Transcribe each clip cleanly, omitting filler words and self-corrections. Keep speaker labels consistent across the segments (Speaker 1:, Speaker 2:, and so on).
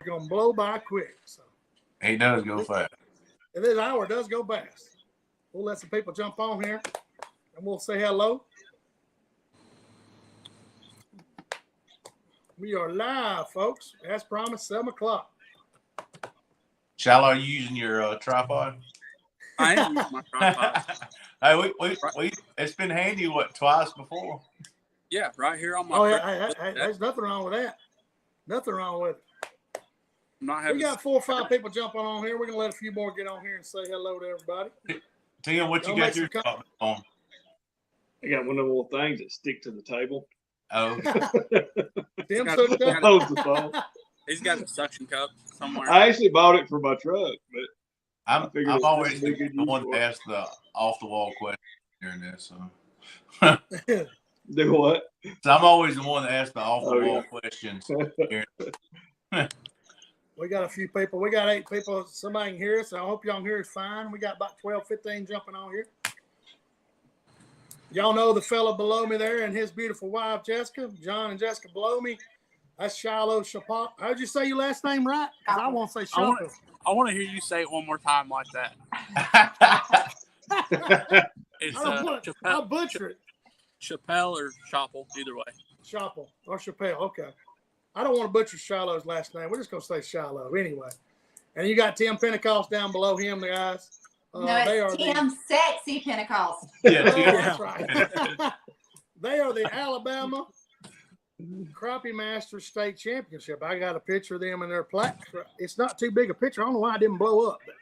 Speaker 1: going to blow by quick. So
Speaker 2: He does go fast.
Speaker 1: this hour does go fast. We'll let some people jump on here, and we'll say hello. We are live, folks. As promised, 7 o'clock.
Speaker 2: Shilo, are you using your tripod?
Speaker 3: I am using my tripod.
Speaker 2: Hey, it's been handy, twice before?
Speaker 3: Yeah, right here on my.
Speaker 1: Oh, yeah, there's nothing wrong with that. Nothing wrong with it.
Speaker 3: I'm not having.
Speaker 1: We got 4 or 5 people jumping on here. We're gonna let a few more get on here and say hello to everybody.
Speaker 2: Tim, what you got your on?
Speaker 4: I got one of the little things that stick to the table.
Speaker 2: Oh,
Speaker 1: Tim took that.
Speaker 4: Holds the phone.
Speaker 3: He's got a suction cup somewhere.
Speaker 4: I actually bought it for my truck, but
Speaker 2: I'm always the one to ask the off the wall question during this. So.
Speaker 4: Do what?
Speaker 2: So I'm always the one to ask the off the wall questions.
Speaker 1: We got a few people. We got 8 people. Somebody can hear us. I hope y'all can hear us fine. We got about 12, 15 jumping on here. Y'all know the fella below me there and his beautiful wife, Jessica. John and Jessica below me. That's Shilo Shoppell. How'd you say your last name right? Because I won't say Shoppell.
Speaker 3: I want to hear you say it one more time like that. It's
Speaker 1: I'll butcher it.
Speaker 3: Shoppell or Shoppell, either way.
Speaker 1: Shoppell or Shoppell. Okay. I don't want to butcher Shiloh's last name. We're just going to say Shilo anyway. And you got Tim Pentecost down below him, the guys.
Speaker 5: No, it's Tim Sexy Pentecost.
Speaker 2: Yeah,
Speaker 1: that's right. They are the Alabama Crappie Masters State Championship. I got a picture of them in their plaque. It's not too big a picture. I don't know why it didn't blow up. But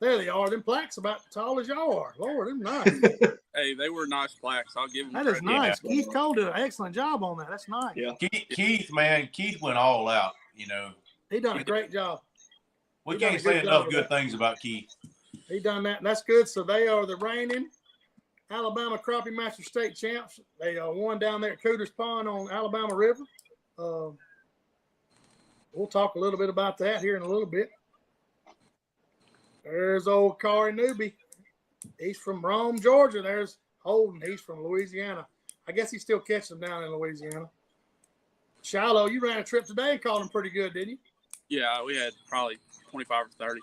Speaker 1: there they are. Them plaques about as tall as y'all are. Lord, them nice.
Speaker 3: Hey, they were nice plaques. I'll give them
Speaker 1: that is
Speaker 3: credit.
Speaker 1: nice.
Speaker 4: Yeah.
Speaker 1: Keith Cole did an excellent job on that. That's nice.
Speaker 4: Yeah.
Speaker 2: Keith, man, Keith went all out. You know,
Speaker 1: He done a great job.
Speaker 2: we can't say enough good things about Keith.
Speaker 1: He done that, and that's good. So they are the reigning Alabama Crappie Master State champs. They won down there at Cooter's Pond on Alabama River. We'll talk a little bit about that here in a little bit. There's old Corey Newby. He's from Rome, Georgia. There's Holden. He's from Louisiana. I guess he still catches them down in Louisiana. Shilo, you ran a trip today and caught them pretty good, didn't you?
Speaker 3: Yeah, we had probably 25 or 30.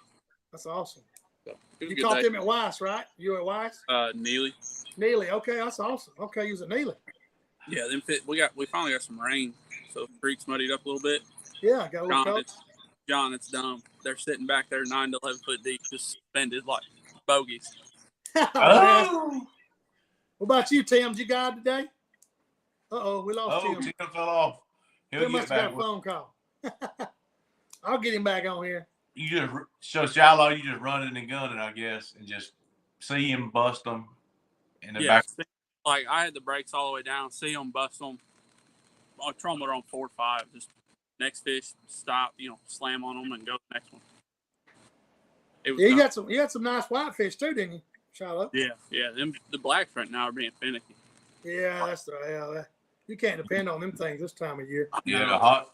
Speaker 1: That's awesome.
Speaker 3: So, it was a
Speaker 1: You
Speaker 3: good
Speaker 1: caught
Speaker 3: day.
Speaker 1: them at Weiss, right? You were at Weiss?
Speaker 3: Neely.
Speaker 1: Neely. Okay, that's awesome. Okay, you was at Neely.
Speaker 3: Yeah, them fit. We finally got some rain, so the creek's muddied up a little bit.
Speaker 1: Yeah, got a little coach.
Speaker 3: John, it's dumb. They're sitting back there 9 to 11 foot deep, just suspended like bogeys.
Speaker 1: Oh. What about you, Tim? Did you guide today? We lost Tim.
Speaker 2: Tim fell off. He'll
Speaker 1: Tim
Speaker 2: get
Speaker 1: must have
Speaker 2: back.
Speaker 1: got a phone call. I'll get him back on here.
Speaker 2: You just Shilo, you just running and gunning, I guess, and just see him bust them in the back.
Speaker 3: Like I had the brakes all the way down, see them, bust them. I'll throw them on 4 or 5. Just next fish, stop, slam on them and go to the next one.
Speaker 1: You got some nice whitefish too, didn't you, Shilo?
Speaker 3: Yeah. The blacks right now are being finicky.
Speaker 1: Yeah, that's you can't depend on them things this time of year.
Speaker 2: Yeah,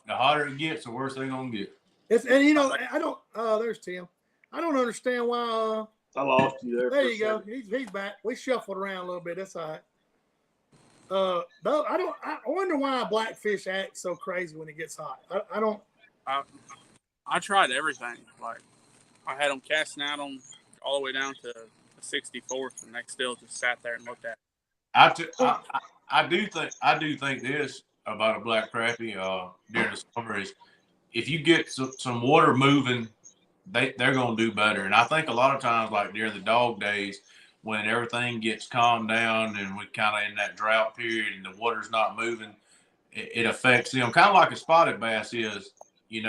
Speaker 2: the hotter it gets, the worse they're gonna get.
Speaker 1: I don't. There's Tim. I don't understand why.
Speaker 4: I lost you there.
Speaker 1: There you go. He's back. We shuffled around a little bit. That's all right. Though I wonder why a blackfish acts so crazy when it gets hot. I don't.
Speaker 3: I tried everything. Like I had them casting out on all the way down to the 64th, and they still just sat there and looked at it.
Speaker 2: I do think this about a black crappie during the summer is if you get some water moving, they're gonna do better. And I think a lot of times, like during the dog days, when everything gets calmed down and we're kind of in that drought period and the water's not moving, it affects them. Kind of like a spotted bass is. He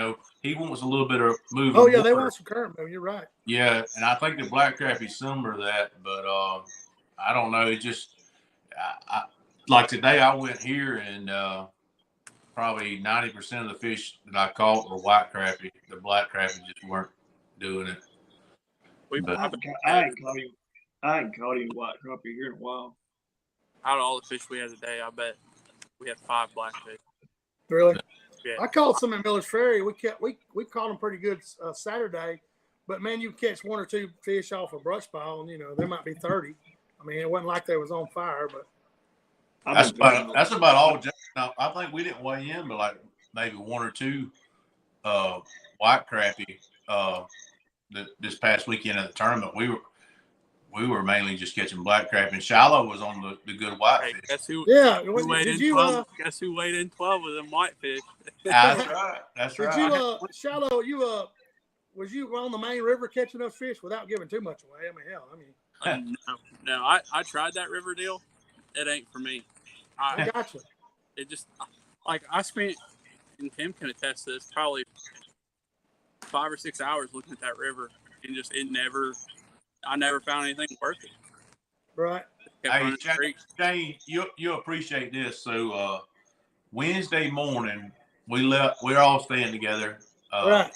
Speaker 2: wants a little bit of moving.
Speaker 1: Oh yeah,
Speaker 2: water.
Speaker 1: they want some current moving. You're right.
Speaker 2: Yeah, and I think the black crappie's similar to that, but I don't know. It just like today I went here and probably 90% of the fish that I caught were white crappie. The black crappie just weren't doing it.
Speaker 4: I ain't caught any white crappie here in a while.
Speaker 3: Out of all the fish we had today, I bet we had 5 blackfish.
Speaker 1: Really?
Speaker 3: Yeah.
Speaker 1: I caught some in Miller's Ferry. We caught them pretty good Saturday, but man, you catch 1 or 2 fish off a brush pile, and there might be 30. I mean, it wasn't like they was on fire, but
Speaker 2: that's about all. Now, I think we didn't weigh in, but like maybe 1 or 2 white crappie this past weekend at the tournament. We were mainly just catching black crappie, and Shilo was on the good whitefish.
Speaker 3: Hey, guess who?
Speaker 1: Yeah.
Speaker 3: Who weighed
Speaker 1: Did
Speaker 3: in
Speaker 1: you
Speaker 3: 12? Guess who weighed in 12 with them whitefish?
Speaker 2: That's right. That's
Speaker 1: did
Speaker 2: right.
Speaker 1: you Shiloh, was you on the main river catching those fish without giving too much away? I mean, hell,
Speaker 3: No, I tried that river deal. It ain't for me.
Speaker 1: I got you.
Speaker 3: It just like I spent, and Tim can attest to this, probably 5 or 6 hours looking at that river, and just I never found anything worth it.
Speaker 1: Right.
Speaker 2: Hey, Shane, you appreciate this. So Wednesday morning, we're all staying together.
Speaker 1: Right.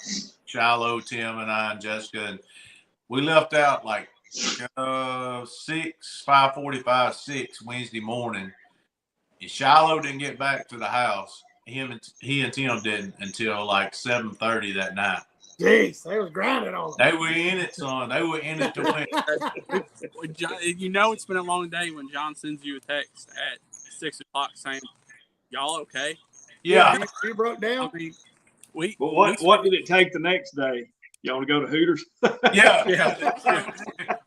Speaker 2: Shilo, Tim, and I, and Jessica, and we left out like 5:45, 6 Wednesday morning. And Shilo didn't get back to the house. He and Tim didn't until like 7:30 that night.
Speaker 1: Jeez, they was grinding on them.
Speaker 2: They were in it, son. They were in it to win.
Speaker 3: You know it's been a long day when John sends you a text at 6 o'clock saying, "Y'all okay?"
Speaker 2: Yeah.
Speaker 1: You broke down.
Speaker 3: I mean,
Speaker 4: What did it take the next day? Y'all want to go to Hooters?
Speaker 2: Yeah.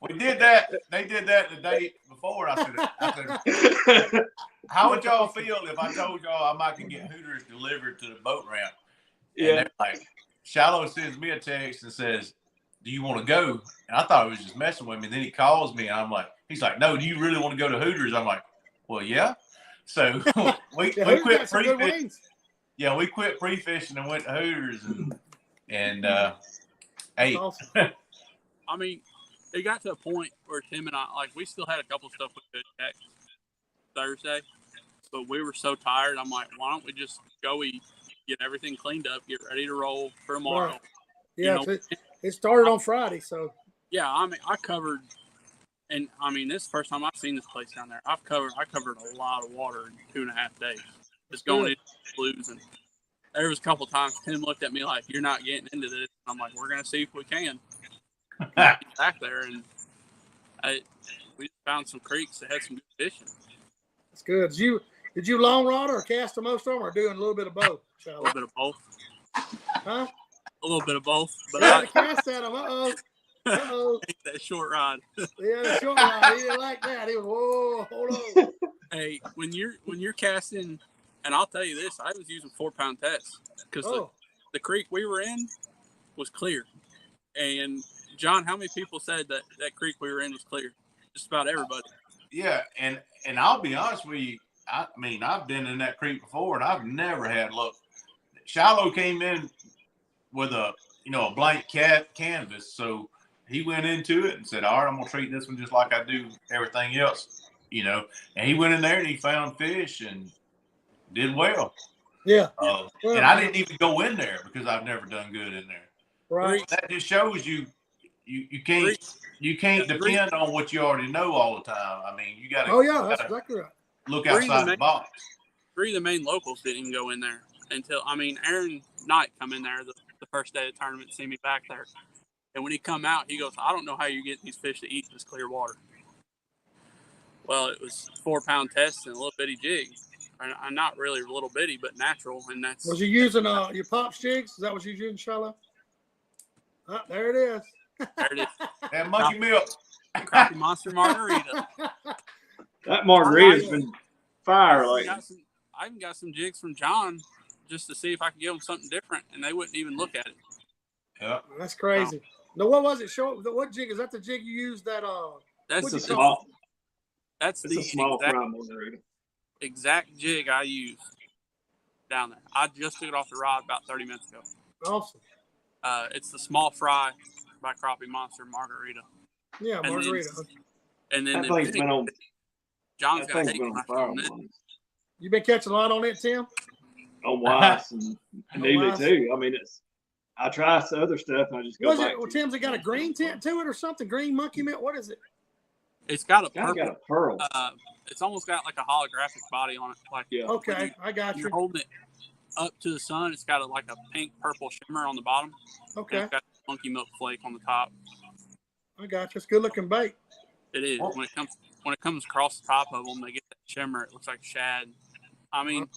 Speaker 2: We did that. They did that the day before. I said, how would y'all feel if I told y'all I might can get Hooters delivered to the boat ramp? And they're like, Shilo sends me a text and says, "Do you want to go?" And I thought he was just messing with me. Then he calls me, and I'm like, he's like, "No, do you really want to go to Hooters?" I'm like, "Well, yeah." So we quit pre-fishing. Yeah, we quit pre-fishing and went to Hooters, and hey.
Speaker 1: Awesome.
Speaker 3: I mean, it got to a point where Tim and I, like, we still had a couple stuff we could catch Thursday, but we were so tired. I'm like, why don't we just go eat, get everything cleaned up, get ready to roll for tomorrow.
Speaker 1: Right. Yeah,
Speaker 3: you know,
Speaker 1: it started on Friday, so.
Speaker 3: Yeah, I mean, I covered, and I mean, this is the first time I've seen this place down there. I covered a lot of water in 2.5 days. Just going into blues, and there was a couple times Tim looked at me like, "You're not getting into this." I'm like, "We're gonna see if we can." Get back there, and we found some creeks that had some good fishing.
Speaker 1: That's good. Did you long rod or cast the most of them, or doing a little bit of both?
Speaker 3: A little bit of both.
Speaker 1: Huh?
Speaker 3: A little bit of both. But
Speaker 1: I cast at him.
Speaker 3: That short rod.
Speaker 1: Yeah, the short rod. He didn't like that. He was, whoa, hold on.
Speaker 3: Hey, when you're casting, and I'll tell you this, I was using 4-pound tests because the creek we were in was clear. And John, how many people said that creek we were in was clear? Just about everybody.
Speaker 2: Yeah, and I'll be honest with you. I mean, I've been in that creek before, and I've never had luck. Shilo came in with a blank canvas, so he went into it and said, "All right, I'm gonna treat this one just like I do everything else," And he went in there and he found fish and did well.
Speaker 1: Yeah.
Speaker 2: And I didn't even go in there because I've never done good in there.
Speaker 1: Right.
Speaker 2: That just shows you can't depend on what you already know all the time. I mean, you got to.
Speaker 1: Oh yeah, that's exactly right.
Speaker 2: Look outside the box.
Speaker 3: 3 of the main locals didn't even go in there until Aaron Knight come in there the first day of the tournament, see me back there, and when he come out, he goes, "I don't know how you're getting these fish to eat this clear water." Well, it was 4-pound tests and a little bitty jig. Not really a little bitty, but natural, and that's.
Speaker 1: Was you using your Pops jigs? Is that what you using, Shilo? There it is.
Speaker 3: There it is.
Speaker 2: That monkey milk.
Speaker 3: Crappie Monster Margarita.
Speaker 4: That margarita's been fire.
Speaker 3: I even got some jigs from John just to see if I could give them something different, and they wouldn't even look at it.
Speaker 2: Yeah,
Speaker 1: that's crazy. No, what was it? What jig is that? The jig you used that?
Speaker 3: That's
Speaker 4: the small.
Speaker 3: That's the
Speaker 4: small fry margarita.
Speaker 3: Exact jig I used down there. I just took it off the rod about 30 minutes ago.
Speaker 1: Awesome.
Speaker 3: It's the small fry by Crappie Monster Margarita.
Speaker 1: Yeah, margarita.
Speaker 3: And then
Speaker 4: John's
Speaker 3: got fire on it.
Speaker 1: You been catching a lot on it, Tim?
Speaker 4: On Weiss and Neely too. I mean, I try some other stuff and I just go back.
Speaker 1: Tim's it got a green tint to it or something? Green monkey mint? What is it?
Speaker 3: It's got a
Speaker 4: pearl.
Speaker 3: It's almost got like a holographic body on it. Like
Speaker 1: okay, I got you.
Speaker 3: You're holding it up to the sun. It's got like a pink purple shimmer on the bottom.
Speaker 1: Okay.
Speaker 3: And it's got monkey milk flake on the top.
Speaker 1: I got you. It's good looking bait.
Speaker 3: It is. When it comes across the top of them, they get that shimmer. It looks like shad. I mean,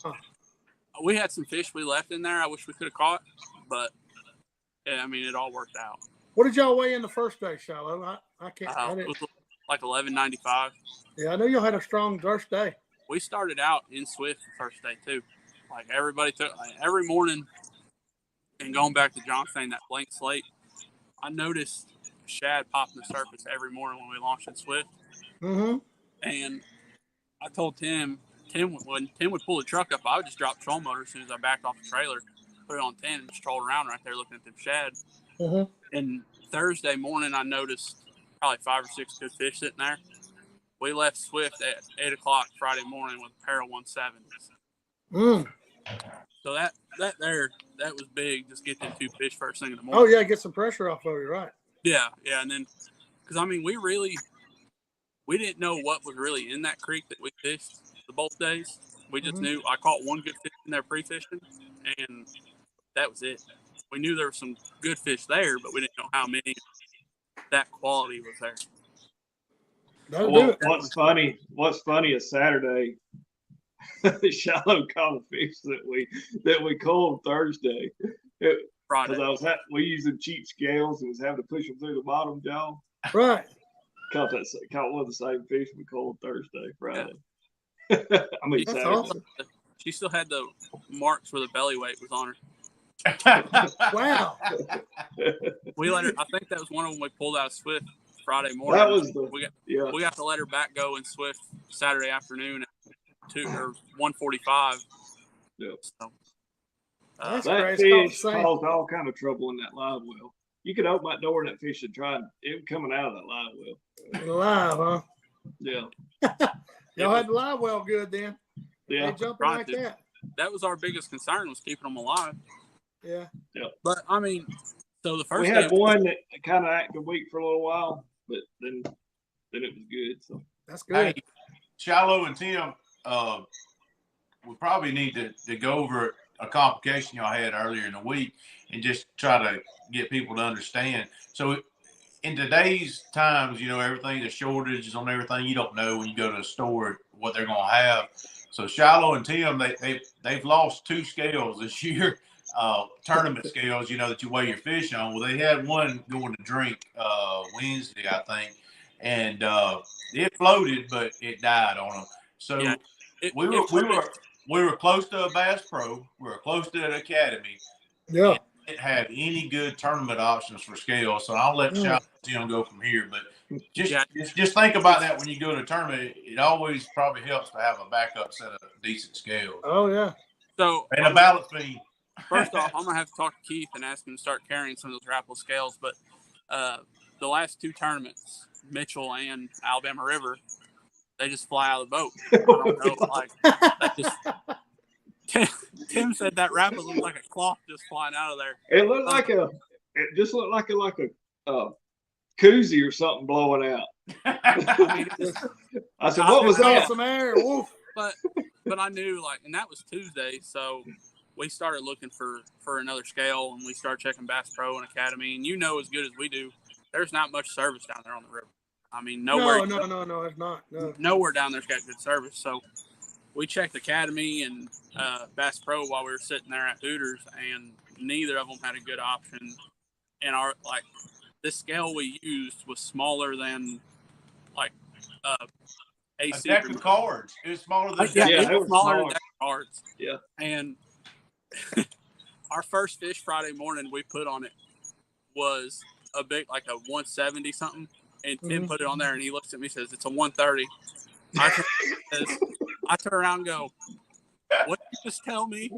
Speaker 3: we had some fish we left in there. I wish we could have caught, but I mean, it all worked out.
Speaker 1: What did y'all weigh in the first day, Shilo? I can't. I
Speaker 3: It
Speaker 1: didn't.
Speaker 3: was like 1195.
Speaker 1: Yeah, I know y'all had a strong first day.
Speaker 3: We started out in Swift the first day too. Like everybody took every morning, and going back to John saying that blank slate, I noticed shad popping the surface every morning when we launched in Swift.
Speaker 1: Mm-hmm.
Speaker 3: And I told Tim when Tim would pull the truck up, I would just drop troll motor as soon as I backed off the trailer, put it on 10, and just troll around right there looking at them shad.
Speaker 1: Mm-hmm.
Speaker 3: And Thursday morning, I noticed probably 5 or 6 good fish sitting there. We left Swift at 8 o'clock Friday morning with a pair of 170s. So that was big. Just get them 2 fish first thing in the morning.
Speaker 1: Oh yeah, get some pressure off of you, right?
Speaker 3: Yeah, and then because I mean we didn't know what was really in that creek that we fished the both days. We just knew I caught one good fish in there pre-fishing, and that was it. We knew there were some good fish there, but we didn't know how many that quality was there.
Speaker 1: Well,
Speaker 4: what's funny is Saturday, Shilo caught a fish that we caught Thursday. Because we using cheap scales and was having to push them through the bottom jaw.
Speaker 1: Right.
Speaker 4: Caught one of the same fish we caught Thursday, Friday. Yeah. I mean, Saturday.
Speaker 1: Awesome.
Speaker 3: She still had the marks where the belly weight was on her.
Speaker 1: Wow.
Speaker 3: We let her. I think that was one of them we pulled out of Swift Friday morning.
Speaker 4: That was
Speaker 3: we got to let her back go in Swift Saturday afternoon at 1:45.
Speaker 4: Yeah.
Speaker 3: So,
Speaker 1: That's
Speaker 4: that
Speaker 1: crazy.
Speaker 4: fish caused all kind of trouble in that live well. You could open that door and that fish had tried it coming out of that live well.
Speaker 1: Live, huh?
Speaker 4: Yeah.
Speaker 1: Y'all had the live well good then.
Speaker 4: Yeah.
Speaker 1: They jumping like that.
Speaker 3: That was our biggest concern, was keeping them alive.
Speaker 1: Yeah.
Speaker 3: But I mean, so the first
Speaker 4: we had one that kind of acted weak for a little while, but then it was good. So
Speaker 1: that's good.
Speaker 2: Hey, Shilo and Tim, we probably need to go over a complication y'all had earlier in the week and just try to get people to understand. So in today's times, everything, the shortages on everything, you don't know when you go to a store what they're going to have. So Shilo and Tim, they've lost 2 scales this year, tournament scales, that you weigh your fish on. Well, they had one going to drink Wednesday, I think, and it floated, but it died on them. So we were close to a Bass Pro. We were close to an Academy.
Speaker 1: Yeah.
Speaker 2: Didn't have any good tournament options for scales, so I'll let Shilo and Tim go from here. But just think about that when you go to a tournament. It always probably helps to have a backup set of decent scales.
Speaker 1: Oh yeah.
Speaker 3: So
Speaker 2: and a balance beam.
Speaker 3: First off, I'm gonna have to talk to Keith and ask him to start carrying some of those Rappel scales. But the last 2 tournaments, Mitchell and Alabama River, they just fly out of the boat. I don't know, like that just. Tim said that Rappel looked like a cloth just flying out of there.
Speaker 4: It looked like it just looked like a koozie or something blowing out. I said, what was that?
Speaker 1: Some air. Woof.
Speaker 3: But I knew, and that was Tuesday, so we started looking for another scale, and we started checking Bass Pro and Academy. And as good as we do, there's not much service down there on the river. I mean, nowhere.
Speaker 1: No, it's not. No.
Speaker 3: Nowhere down there's got good service. So we checked Academy and Bass Pro while we were sitting there at Hooters, and neither of them had a good option. And this scale we used was smaller than AC.
Speaker 2: A deck of cards. It was smaller than
Speaker 3: it was smaller than deck of cards.
Speaker 4: Yeah.
Speaker 3: And our first fish Friday morning we put on it was a big, like a 170 something. And Tim put it on there, and he looks at me and says, it's a 130. I turn around and go, what did you just tell me?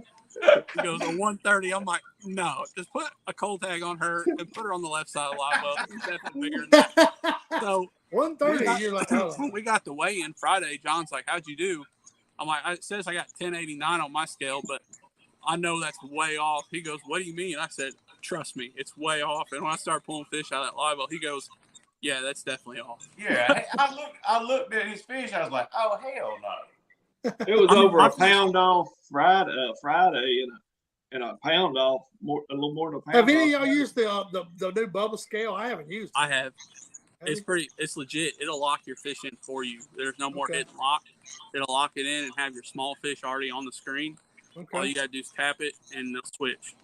Speaker 3: He goes, a 130. I'm like, no, just put a cold tag on her and put her on the left side of the live well. She's definitely bigger than that. So
Speaker 1: 130, you're like, oh.
Speaker 3: When we got the weigh-in Friday, John's like, how'd you do? I'm like, it says I got 1089 on my scale, but I know that's way off. He goes, what do you mean? I said, trust me, it's way off. And when I started pulling fish out of that live well, he goes, yeah, that's definitely off.
Speaker 2: Yeah, I looked at his fish. I was like, oh, hell no.
Speaker 4: It was over a pound off Friday and a pound off, a little more than a pound.
Speaker 1: Have any of y'all used the new bubble scale? I haven't used it.
Speaker 3: I have. It's legit. It'll lock your fish in for you. There's no more hit and lock. It'll lock it in and have your small fish already on the screen. Okay. All you gotta do is tap it and they'll switch.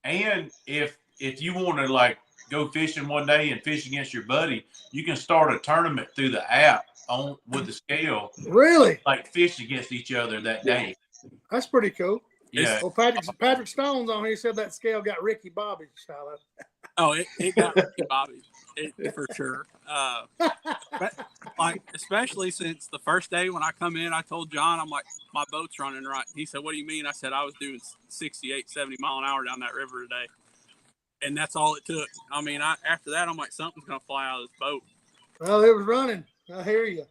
Speaker 2: And if if you want to like go fishing one day and fish against your buddy, you can start a tournament through the app on with the scale.
Speaker 1: Really?
Speaker 2: Like fish against each other that day.
Speaker 1: That's pretty cool.
Speaker 2: Yeah.
Speaker 1: Well, Patrick Stone's on here. He said that scale got Ricky Bobby style.
Speaker 3: Oh, it got Ricky Bobby, for sure. But, like, especially since the first day when I come in, I told John, I'm like, my boat's running right. He said, what do you mean? I said, I was doing 68, 70 mile an hour down that river today. And that's all it took. I mean, after that, I'm like, something's going to fly out of this boat.
Speaker 1: Well, it was running. I hear you.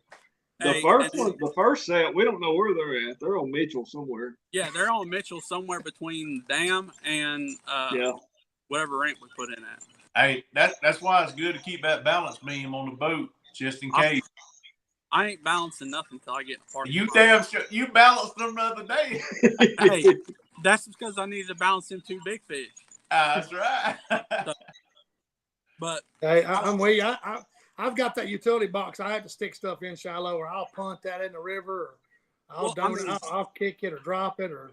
Speaker 4: The first set, we don't know where they're at. They're on Mitchell somewhere.
Speaker 3: Yeah, they're on Mitchell somewhere between Dam and whatever ramp we put in at.
Speaker 2: Hey, that's why it's good to keep that balance beam on the boat just in case.
Speaker 3: I ain't balancing nothing until I get in the park.
Speaker 2: You damn sure you balanced them the other day.
Speaker 3: Hey, that's because I needed to balance them 2 big fish.
Speaker 2: That's right.
Speaker 3: But
Speaker 1: hey, I'm with you. I've got that utility box. I have to stick stuff in Shilo, or I'll punt that in the river, or I'll kick it or drop it, or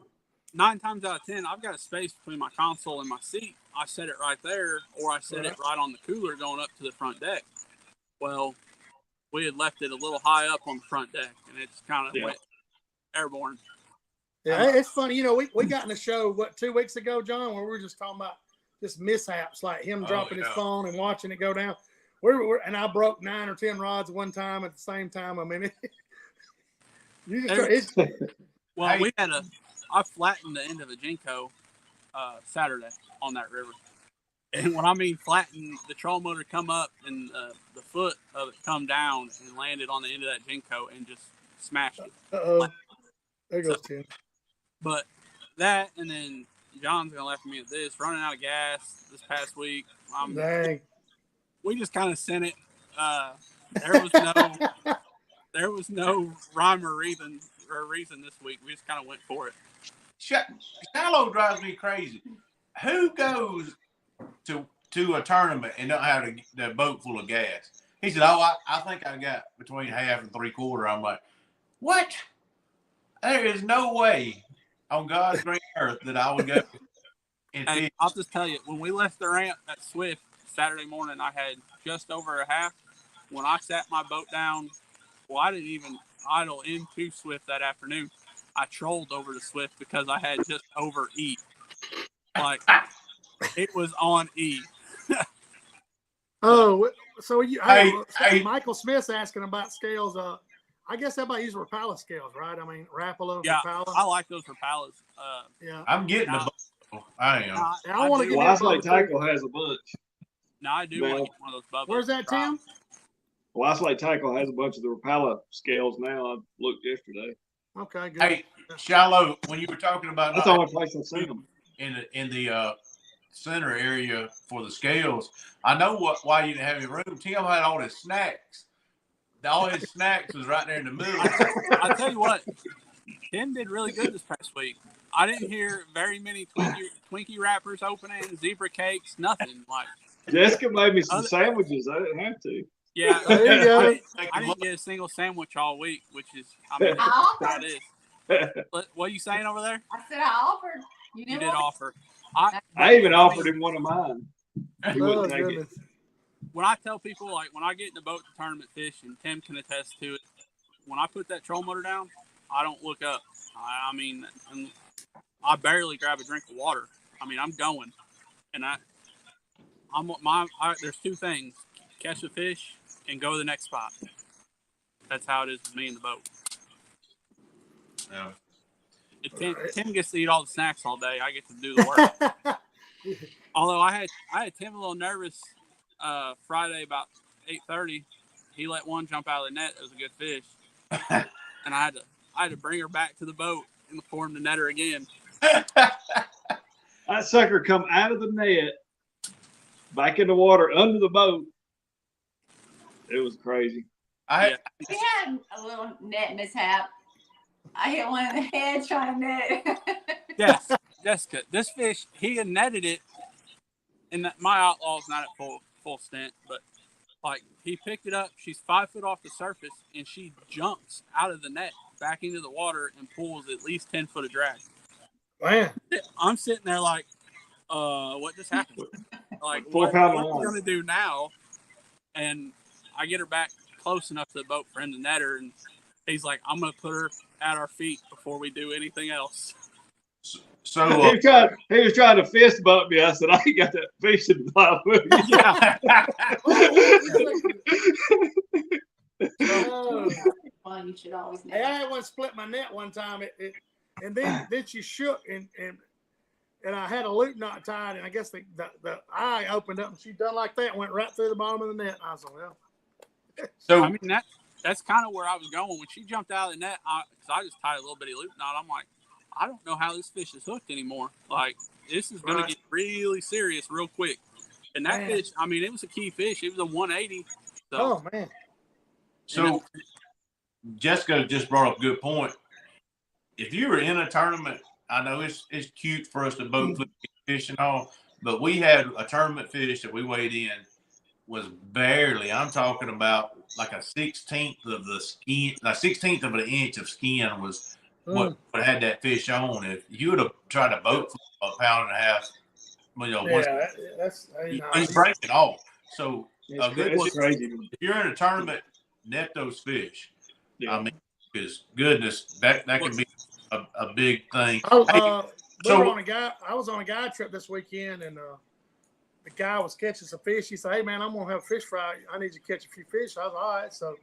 Speaker 3: 9 times out of 10, I've got a space between my console and my seat. I set it right there, or I set it right on the cooler going up to the front deck. Well, we had left it a little high up on the front deck, and it's kind of went airborne.
Speaker 1: Yeah, it's funny. You know, we got in the show, 2 weeks ago, John, where we were just talking about just mishaps, like him dropping his phone and watching it go down. And I broke 9 or 10 rods one time at the same time. I mean,
Speaker 3: I flattened the end of a Jinko Saturday on that river. And when I mean flattened, the troll motor come up and the foot of it come down and landed on the end of that Jinko and just smashed it.
Speaker 1: Uh-oh. There goes Tim.
Speaker 3: But that, and then John's going to laugh at me at this, running out of gas this past week.
Speaker 1: Dang.
Speaker 3: We just kind of sent it. There was no rhyme or reason this week. We just kind of went for it.
Speaker 2: Shilo drives me crazy. Who goes to a tournament and don't have the boat full of gas? He said, "Oh, I think I got between half and 3/4." I'm like, what? There is no way on God's green earth that I would go.
Speaker 3: And I'll just tell you, when we left the ramp at Swift Saturday morning, I had just over a half. When I sat my boat down, well, I didn't even idle into Swift that afternoon. I trolled over to Swift because I had just over E. Like, it was on E.
Speaker 1: Oh, so
Speaker 2: Hey.
Speaker 1: Michael Smith's asking about scales. I guess everybody uses Rapala scales, right? I mean, Rapala,
Speaker 3: yeah,
Speaker 1: Rapala.
Speaker 3: I like those Rapalas.
Speaker 1: Yeah,
Speaker 2: I'm getting a boat. I am.
Speaker 1: I want to get
Speaker 4: Wisely Tackle has a bunch.
Speaker 3: No, I do want to get one of those bubbles.
Speaker 1: Where's that, Tim?
Speaker 4: Wisely Tackle has a bunch of the Rapala scales now. I looked yesterday.
Speaker 1: Okay, good.
Speaker 2: Hey, Shilo, when you were talking about
Speaker 4: That's the only place I've seen them.
Speaker 2: in the center area for the scales, I know why you didn't have any room. Tim had all his snacks. All his snacks was right there in the middle.
Speaker 3: I tell you what, Tim did really good this past week. I didn't hear very many Twinkie wrappers opening, zebra cakes, nothing. Like,
Speaker 4: Jessica made me some sandwiches. I didn't have to.
Speaker 3: Yeah,
Speaker 1: There you go.
Speaker 3: I didn't get a single sandwich all week, which is, I mean,
Speaker 5: I
Speaker 3: that
Speaker 5: offered.
Speaker 3: is. What are you saying over there?
Speaker 5: I said I offered. You
Speaker 3: You
Speaker 5: did
Speaker 3: did offer.
Speaker 4: I even offered him one of mine. He
Speaker 1: Oh,
Speaker 4: wouldn't take it.
Speaker 1: goodness.
Speaker 3: When I tell people, like, when I get in the boat to tournament fish, and Tim can attest to it, when I put that troll motor down, I don't look up. I mean, I barely grab a drink of water. I mean, I'm going, and there's 2 things: catch a fish and go to the next spot. That's how it is with me in the boat.
Speaker 2: Yeah.
Speaker 3: If Tim gets to eat all the snacks all day, I get to do the work. Although I had Tim a little nervous Friday about 8:30. He let one jump out of the net. It was a good fish, and I had to bring her back to the boat and for him to net her again.
Speaker 4: That sucker come out of the net, back in the water, under the boat. It was crazy.
Speaker 5: We had a little net mishap. I hit one in the head trying to net.
Speaker 3: Yes, Jessica. This fish, he had netted it, and my outlaw's not at full stint, but like he picked it up. She's 5 foot off the surface, and she jumps out of the net back into the water and pulls at least 10 foot of drag.
Speaker 1: Man.
Speaker 3: I'm sitting there like, what just happened? like,
Speaker 4: 4
Speaker 3: what
Speaker 4: pound
Speaker 3: are we
Speaker 4: line.
Speaker 3: gonna do now? And I get her back close enough to the boat for him to net her, and he's like, I'm gonna put her at our feet before we do anything else.
Speaker 2: So
Speaker 4: He was trying to fist bump me. I said, I ain't got that fish in the live
Speaker 1: Oh,
Speaker 5: Well, you should always know.
Speaker 1: hey, I had one split my net one time. And then she shook and I had a loop knot tied, and I guess the eye opened up and she done like that, went right through the bottom of the net. I was like, well.
Speaker 2: So
Speaker 3: I mean that's kind of where I was going when she jumped out of the net. Because I just tied a little bitty loop knot. I'm like, I don't know how this fish is hooked anymore. Like, this is gonna get really serious real quick. And that fish, I mean, it was a key fish. It was a 180. So,
Speaker 1: oh man.
Speaker 2: So Jessica just brought up a good point. If you were in a tournament, I know it's cute for us to boat flip fish and all, but we had a tournament fish that we weighed in was barely, I'm talking about like a 16th of the skin, a 16th of an inch of skin was what had that fish on. If you would have tried to boat flip a pound and a half,
Speaker 1: That's
Speaker 2: you break it off. So
Speaker 4: it's crazy.
Speaker 2: If you're in a tournament, net those fish.
Speaker 4: Yeah.
Speaker 2: I mean, because goodness, that can be a big thing.
Speaker 1: I was on a guide trip this weekend, and the guy was catching some fish. He said, "Hey man, I'm gonna have a fish fry. I need you to catch a few fish." I was all right. So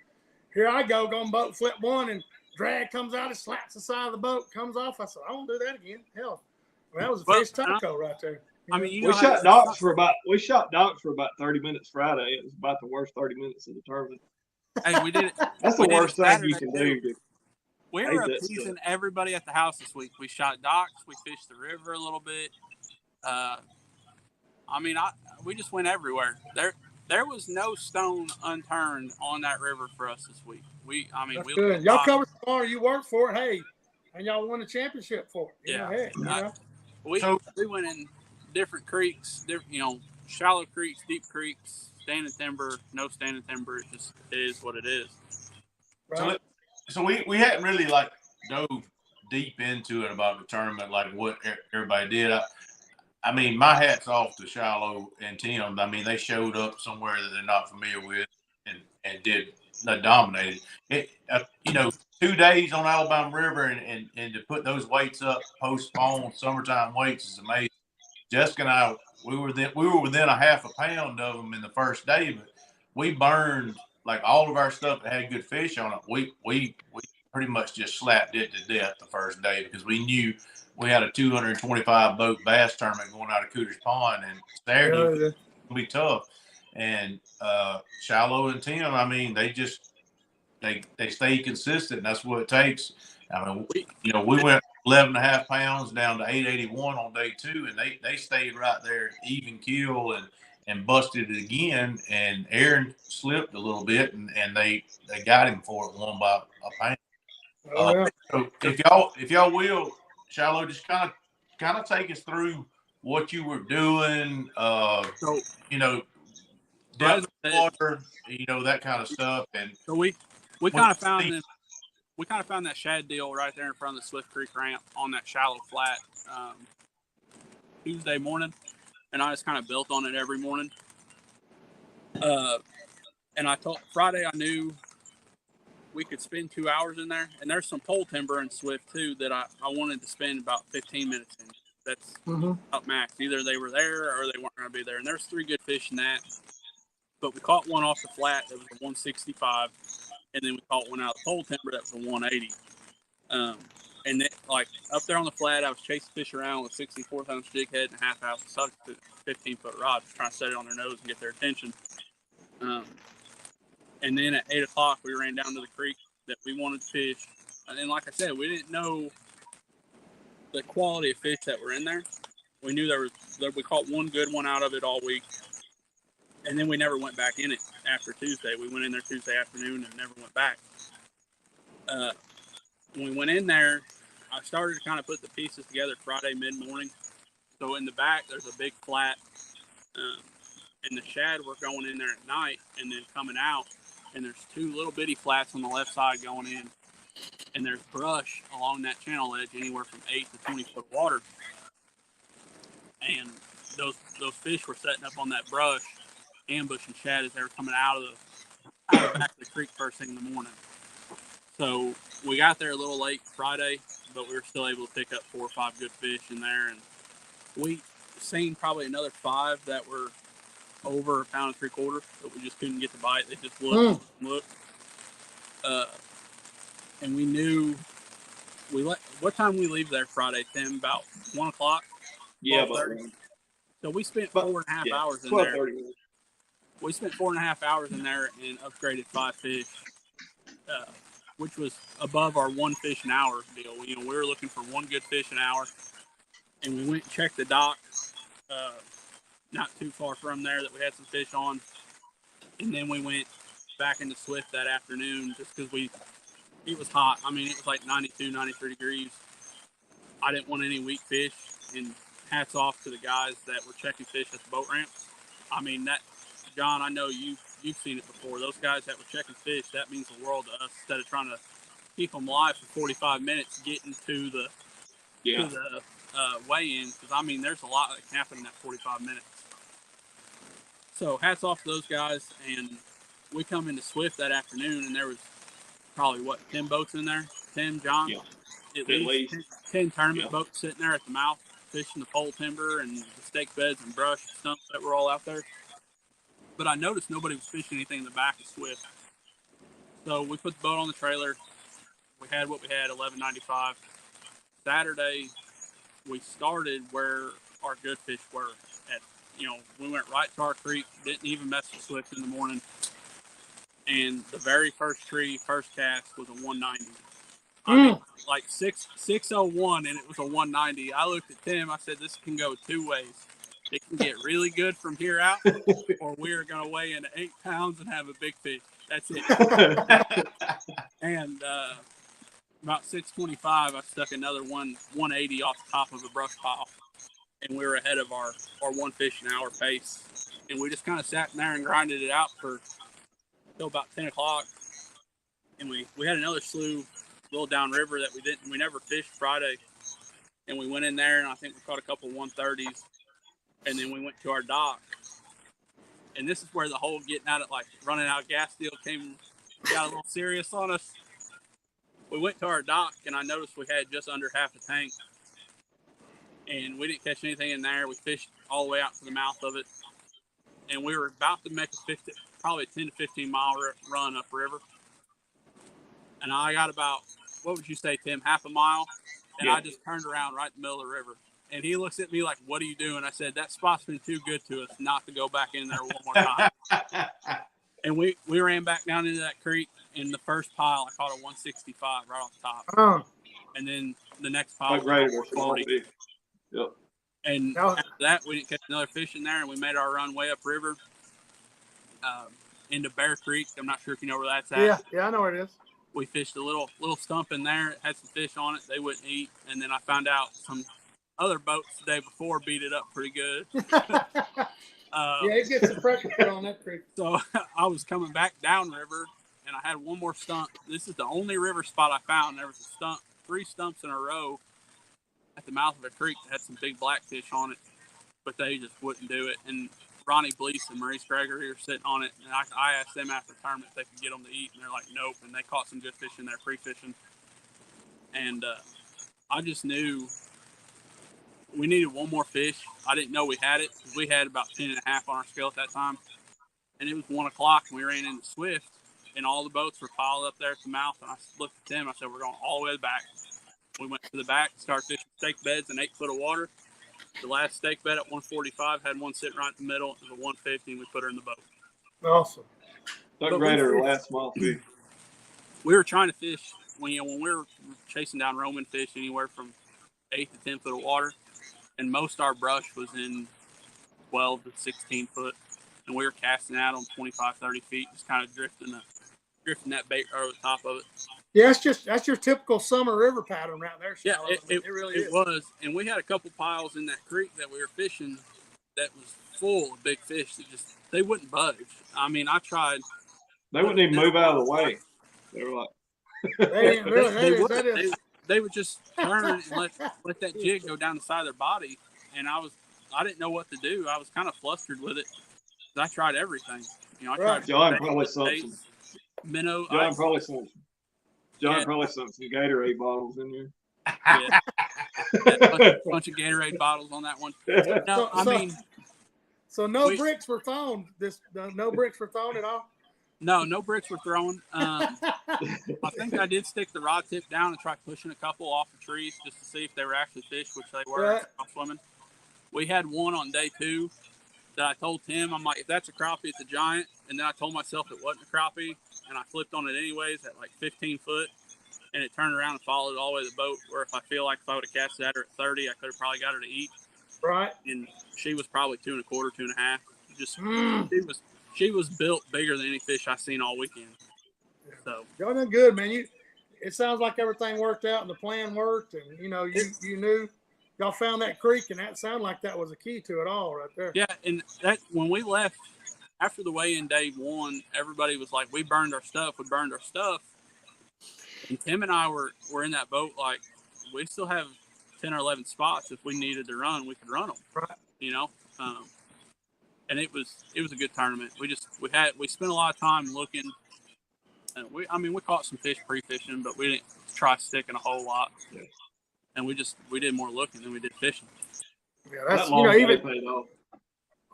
Speaker 1: here I go, going boat flip one, and drag comes out and slaps the side of the boat, comes off. I said, "I won't do that again." Hell, that was a fish taco right there.
Speaker 3: I mean,
Speaker 4: we shot docks for about 30 minutes Friday. It was about the worst 30 minutes of the tournament.
Speaker 3: Hey, we did it.
Speaker 4: That's the worst thing you can do.
Speaker 3: We were appeasing everybody at the house this week. We shot docks. We fished the river a little bit. I mean, we just went everywhere. There was no stone unturned on that river for us this week.
Speaker 1: That's good. Y'all covered the water. You worked for it. Hey, and y'all won the championship for it.
Speaker 3: We went in different creeks, shallow creeks, deep creeks, standing timber, no standing timber. It just is what it is.
Speaker 1: Right.
Speaker 2: So we hadn't really like dove deep into it about the tournament, like what everybody did. I mean, my hat's off to Shilo and Tim. I mean, they showed up somewhere that they're not familiar with and dominated. 2 days on Alabama River and to put those weights up, postpone summertime weights is amazing. Jessica and I, we were within a half a pound of them in the first day, but we burned like all of our stuff that had good fish on it. We pretty much just slapped it to death the first day because we knew we had a 225 boat bass tournament going out of Cooter's Pond, and Saturday was going to be tough. And Shilo and Tim, I mean, they stay consistent. And that's what it takes. I mean, we went 11.5 pounds down to 881 on day 2, and they stayed right there, even keel, and busted it again. And Aaron slipped a little bit, and they got him for it, won by a pound. So if y'all will, Shilo, just kind of take us through what you were doing. Depth of water, that kind of stuff. And
Speaker 3: so we kind of found that shad deal right there in front of the Swift Creek ramp on that shallow flat Tuesday morning, and I just kind of built on it every morning. And Friday I knew we could spend 2 hours in there, and there's some pole timber in Swift too that I wanted to spend about 15 minutes in. That's up max. Either they were there or they weren't going to be there, and there's 3 good fish in that. But we caught one off the flat that was a 165, and then we caught one out of the pole timber that was a 180. And then, like, up there on the flat, I was chasing fish around with 64-ounce jig head and a half-ounce suck 15-foot rod, just trying to set it on their nose and get their attention. And then at 8 o'clock, we ran down to the creek that we wanted to fish. And then, like I said, we didn't know the quality of fish that were in there. We knew we caught one good one out of it all week. And then we never went back in it after Tuesday. We went in there Tuesday afternoon and never went back. When we went in there, I started to kind of put the pieces together Friday mid-morning. So in the back, there's a big flat. And the shad were going in there at night and then coming out. And there's 2 little bitty flats on the left side going in. And there's brush along that channel edge, anywhere from 8 to 20 foot water. And those fish were setting up on that brush, ambushing shad as they were coming out of the back of the creek first thing in the morning. So we got there a little late Friday, but we were still able to pick up 4 or 5 good fish in there, and we seen probably another 5 that were over 1.75 pounds, but we just couldn't get the bite. They just looked. And we knew what time we leave there Friday, Tim? About 1 o'clock.
Speaker 4: Yeah,
Speaker 3: so we spent 4.5 hours in there. We spent 4.5 hours in there and upgraded 5 fish, which was above our 1 fish an hour deal. You know, we were looking for 1 good fish an hour, and we went and checked the dock, not too far from there that we had some fish on, and then we went back into Swift that afternoon just because it was hot. I mean, it was like 92, 93 degrees. I didn't want any weak fish, and hats off to the guys that were checking fish at the boat ramps. I mean, John, I know you've seen it before. Those guys that were checking fish, that means the world to us. Instead of trying to keep them live for 45 minutes, getting to the weigh-in, because I mean, there's a lot that can happen in that 45 minutes. So hats off to those guys, and we come into Swift that afternoon, and there was probably 10 boats in there? 10, John?
Speaker 4: Yeah.
Speaker 3: At least 10 tournament boats sitting there at the mouth, fishing the pole timber and the stake beds and brush and stumps that were all out there. But I noticed nobody was fishing anything in the back of Swift. So we put the boat on the trailer. We had what we had, $11.95. Saturday, we started where our good fish were. We went right to our creek, didn't even mess with Swift in the morning. And the very first tree, first cast, was a 190. I mean, like 601, and it was a 190. I looked at Tim. I said, "This can go 2 ways. It can get really good from here out, or we are going to weigh in 8 pounds and have a big fish. That's it." And about 625, I stuck another 180 off the top of the brush pile, and we were ahead of our 1 fish an hour pace. And we just kind of sat in there and grinded it out till about 10 o'clock. And we had another slough a little downriver that we never fished Friday. And we went in there, and I think we caught a couple 130s. And then we went to our dock. And this is where the whole running out of gas deal got a little serious on us. We went to our dock, and I noticed we had just under half a tank. And we didn't catch anything in there. We fished all the way out to the mouth of it. And we were about to make probably a 10 to 15 mile run upriver. And I got about, what would you say, Tim, half a mile? And I just turned around right in the middle of the river. And he looks at me like, "What are you doing?" I said, "That spot's been too good to us not to go back in there one more time." And we ran back down into that creek. In the first pile, I caught a 165 right off the top. And then the next pile was 440.
Speaker 4: Yep.
Speaker 3: And after that, we didn't catch another fish in there, and we made our run way upriver into Bear Creek. I'm not sure if you know where that's at.
Speaker 1: Yeah, I know where it is.
Speaker 3: We fished a little stump in there. It had some fish on it. They wouldn't eat. And then I found out some other boats the day before beat it up pretty good.
Speaker 1: It gets some pressure put on that creek.
Speaker 3: So I was coming back downriver, and I had one more stump. This is the only river spot I found. There was 3 stumps in a row at the mouth of a creek that had some big blackfish on it, but they just wouldn't do it. And Ronnie Blease and Maurice Gregory are sitting on it, and I asked them after the tournament if they could get them to eat, and they're like, "Nope." And they caught some good fish in there pre-fishing. And I just knew we needed one more fish. I didn't know we had it, because we had about 10 and a half on our scale at that time. And it was 1 o'clock, and we ran into Swift, and all the boats were piled up there at the mouth. And I looked at them. I said, "We're going all the way back." We went to the back, started fishing stake beds in 8 foot of water. The last stake bed at 145 had one sitting right in the middle. It was a 150, and we put her in the boat.
Speaker 1: Awesome.
Speaker 4: Look right at her last small fish.
Speaker 3: We were trying to fish when we were chasing down Roman fish anywhere from 8 to 10 foot of water, and most of our brush was in 12 to 16 foot, and we were casting out on 25, 30 feet, just kind of drifting that bait over the top of it.
Speaker 1: Yeah, that's your typical summer river pattern right there.
Speaker 3: Yeah,
Speaker 1: it really is.
Speaker 3: It was, and we had a couple piles in that creek that we were fishing that was full of big fish that they wouldn't budge. I mean, I tried.
Speaker 4: They wouldn't even move out of the way. They were like,
Speaker 3: they would just turn and let that jig go down the side of their body, and I I didn't know what to do. I was kind of flustered with it. I tried everything. You know, I
Speaker 1: Right.
Speaker 3: tried
Speaker 4: John probably something.
Speaker 3: minnow.
Speaker 4: John probably something. John
Speaker 3: Yeah.
Speaker 4: probably some Gatorade bottles in there.
Speaker 3: Yeah. bunch of Gatorade bottles on that one. No, I mean,
Speaker 1: so no bricks were thrown. No bricks were thrown at all.
Speaker 3: No bricks were thrown. I think I did stick the rod tip down and try pushing a couple off the trees just to see if they were actually fish, which they were.
Speaker 1: Right.
Speaker 3: Swimming. We had one on day 2 that I told Tim, I'm like, if that's a crappie, it's a giant. And then I told myself it wasn't a crappie, and I flipped on it anyways at like 15 foot, and it turned around and followed all the way to the boat. Where if I feel like if I would have cast at her at 30, I could have probably got her to eat.
Speaker 1: Right.
Speaker 3: And she was probably 2 1/4, 2 1/2. Just she was built bigger than any fish I seen all weekend. So
Speaker 1: y'all done good, man. It sounds like everything worked out and the plan worked, and you knew y'all found that creek, and that sounded like that was a key to it all right there.
Speaker 3: Yeah, and that when we left after the weigh-in day 1, everybody was like, we burned our stuff. And Tim and I were in that boat like, we still have 10 or 11 spots. If we needed to run, we could run them.
Speaker 1: Right.
Speaker 3: You know, and it was a good tournament. We spent a lot of time looking. We caught some fish pre-fishing, but we didn't try sticking a whole lot.
Speaker 4: Yeah.
Speaker 3: And we did more looking than we did fishing.
Speaker 1: Yeah, that's even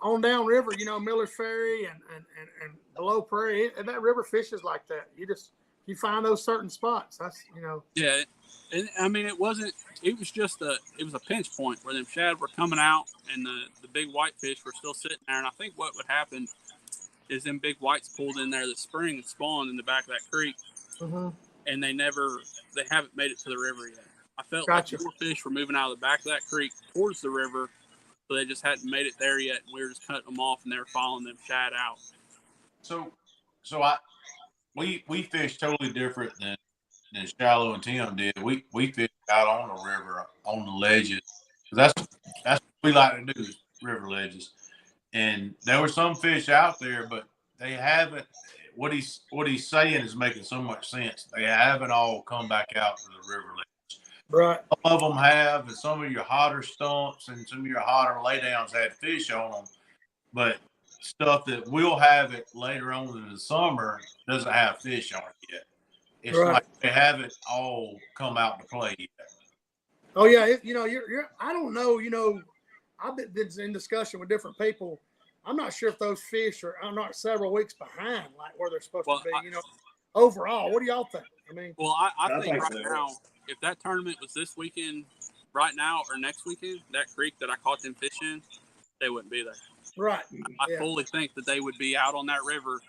Speaker 1: on downriver, Miller's Ferry and below Prairie, and that river fishes like that. You find those certain spots. That's
Speaker 3: Yeah, and I mean it was just a pinch point where them shad were coming out and the big whitefish were still sitting there. And I think what would happen is them big whites pulled in there this spring and spawned in the back of that creek, and they haven't made it to the river yet. I felt like more fish were moving out of the back of that creek towards the river, but they just hadn't made it there yet. And we were just cutting them off, and they were following them shad out.
Speaker 2: So we fished totally different than Shilo and Tim did. We fished out on the river, on the ledges. That's what we like to do, is river ledges. And there were some fish out there, but they haven't. What he's saying is making so much sense. They haven't all come back out to the river ledges.
Speaker 1: Right.
Speaker 2: Some of them have, and some of your hotter stumps and some of your hotter laydowns had fish on them. But stuff that will have it later on in the summer doesn't have fish on it yet. It's like they haven't all come out to play yet.
Speaker 1: Oh yeah, you're. I don't know. I've been in discussion with different people. I'm not sure if those fish are not several weeks behind, like where they're supposed to be. Overall, what do y'all think? I mean,
Speaker 3: I think right now, if that tournament was this weekend, right now or next weekend, that creek that I caught them fish in, they wouldn't be there.
Speaker 1: Right.
Speaker 3: I fully think that they would be out on that river,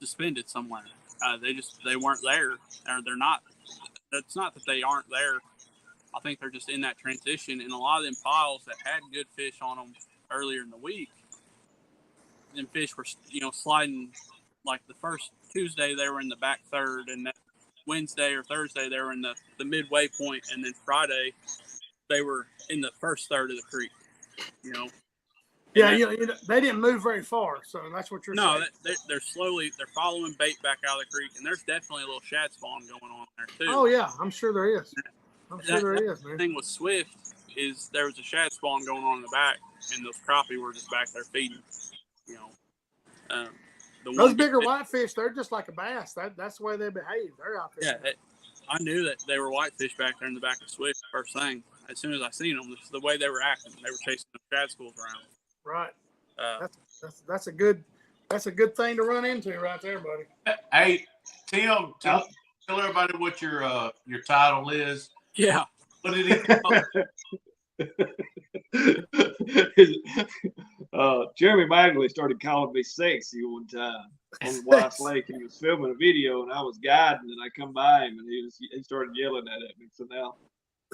Speaker 3: suspended somewhere. They weren't there, or they're not. It's not that they aren't there. I think they're just in that transition. And a lot of them piles that had good fish on them earlier in the week, them fish were, sliding. Like the first Tuesday, they were in the back third, and that Wednesday or Thursday, they were in the midway point, and then Friday, they were in the first third of the creek.
Speaker 1: Yeah, they didn't move very far, so that's what you're saying.
Speaker 3: No, they're following bait back out of the creek, and there's definitely a little shad spawn going on there too.
Speaker 1: Oh yeah, I'm sure there is. Man.
Speaker 3: The thing with Swift is there was a shad spawn going on in the back, and those crappie were just back there feeding.
Speaker 1: Those bigger whitefish, they're just like a bass. That's the way they behave. They're out there.
Speaker 3: Yeah, I knew that they were whitefish back there in the back of Swift first thing. As soon as I seen them, the way they were acting, they were chasing the shad schools around.
Speaker 1: Right. That's a good thing to run into right there, buddy.
Speaker 2: Hey, Tim, tell everybody what your title is.
Speaker 3: Yeah.
Speaker 2: What did he
Speaker 4: Jeremy Magley started calling me sexy one time on Wise Lake, and he was filming a video, and I was guiding, and I come by him, and he started yelling at me. So now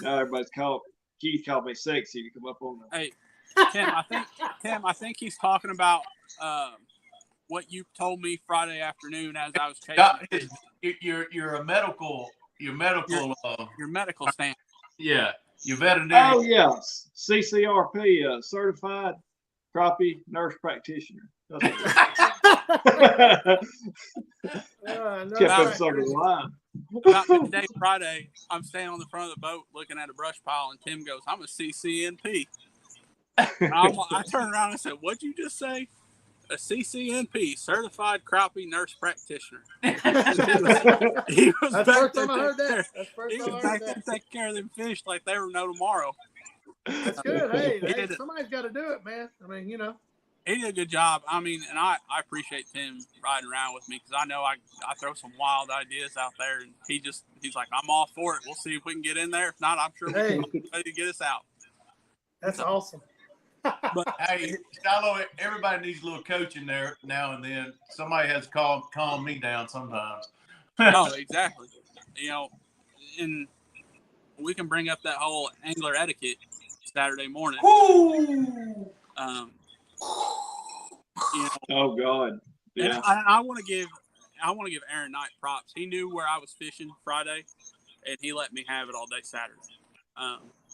Speaker 4: everybody's Keith called me sexy to come up on the.
Speaker 3: Hey, Tim, I think he's talking about what you told me Friday afternoon as I was chasing.
Speaker 2: Your medical
Speaker 3: stand.
Speaker 2: Yeah, your veterinary.
Speaker 4: Oh yeah, CCRP, certified crappie nurse practitioner. Kept them suckers alive.
Speaker 3: About midday Friday, I'm standing on the front of the boat looking at a brush pile, and Tim goes, "I'm a CCNP." I turned around and said, "What'd you just say?" A CCNP, Certified Crappie Nurse Practitioner. He was
Speaker 1: That's
Speaker 3: back
Speaker 1: first time I heard that. That's first
Speaker 3: He
Speaker 1: time
Speaker 3: was
Speaker 1: I
Speaker 3: back
Speaker 1: heard
Speaker 3: there
Speaker 1: that.
Speaker 3: taking care of them fish like they were no tomorrow.
Speaker 1: That's good. Hey,
Speaker 3: He did it.
Speaker 1: somebody's got to do it, man. I mean,
Speaker 3: He did a good job. I mean, and I appreciate Tim riding around with me because I know I throw some wild ideas out there, and he's like, I'm all for it. We'll see if we can get in there. If not, I'm sure we can ready to get us out.
Speaker 1: That's awesome.
Speaker 3: But
Speaker 2: Hey, Shilo, everybody needs a little coaching there now and then. Somebody has to calm me down sometimes.
Speaker 3: no, exactly. And we can bring up that whole angler etiquette Saturday morning.
Speaker 4: Oh God. Yeah.
Speaker 3: And I want to give Aaron Knight props. He knew where I was fishing Friday, and he let me have it all day Saturday.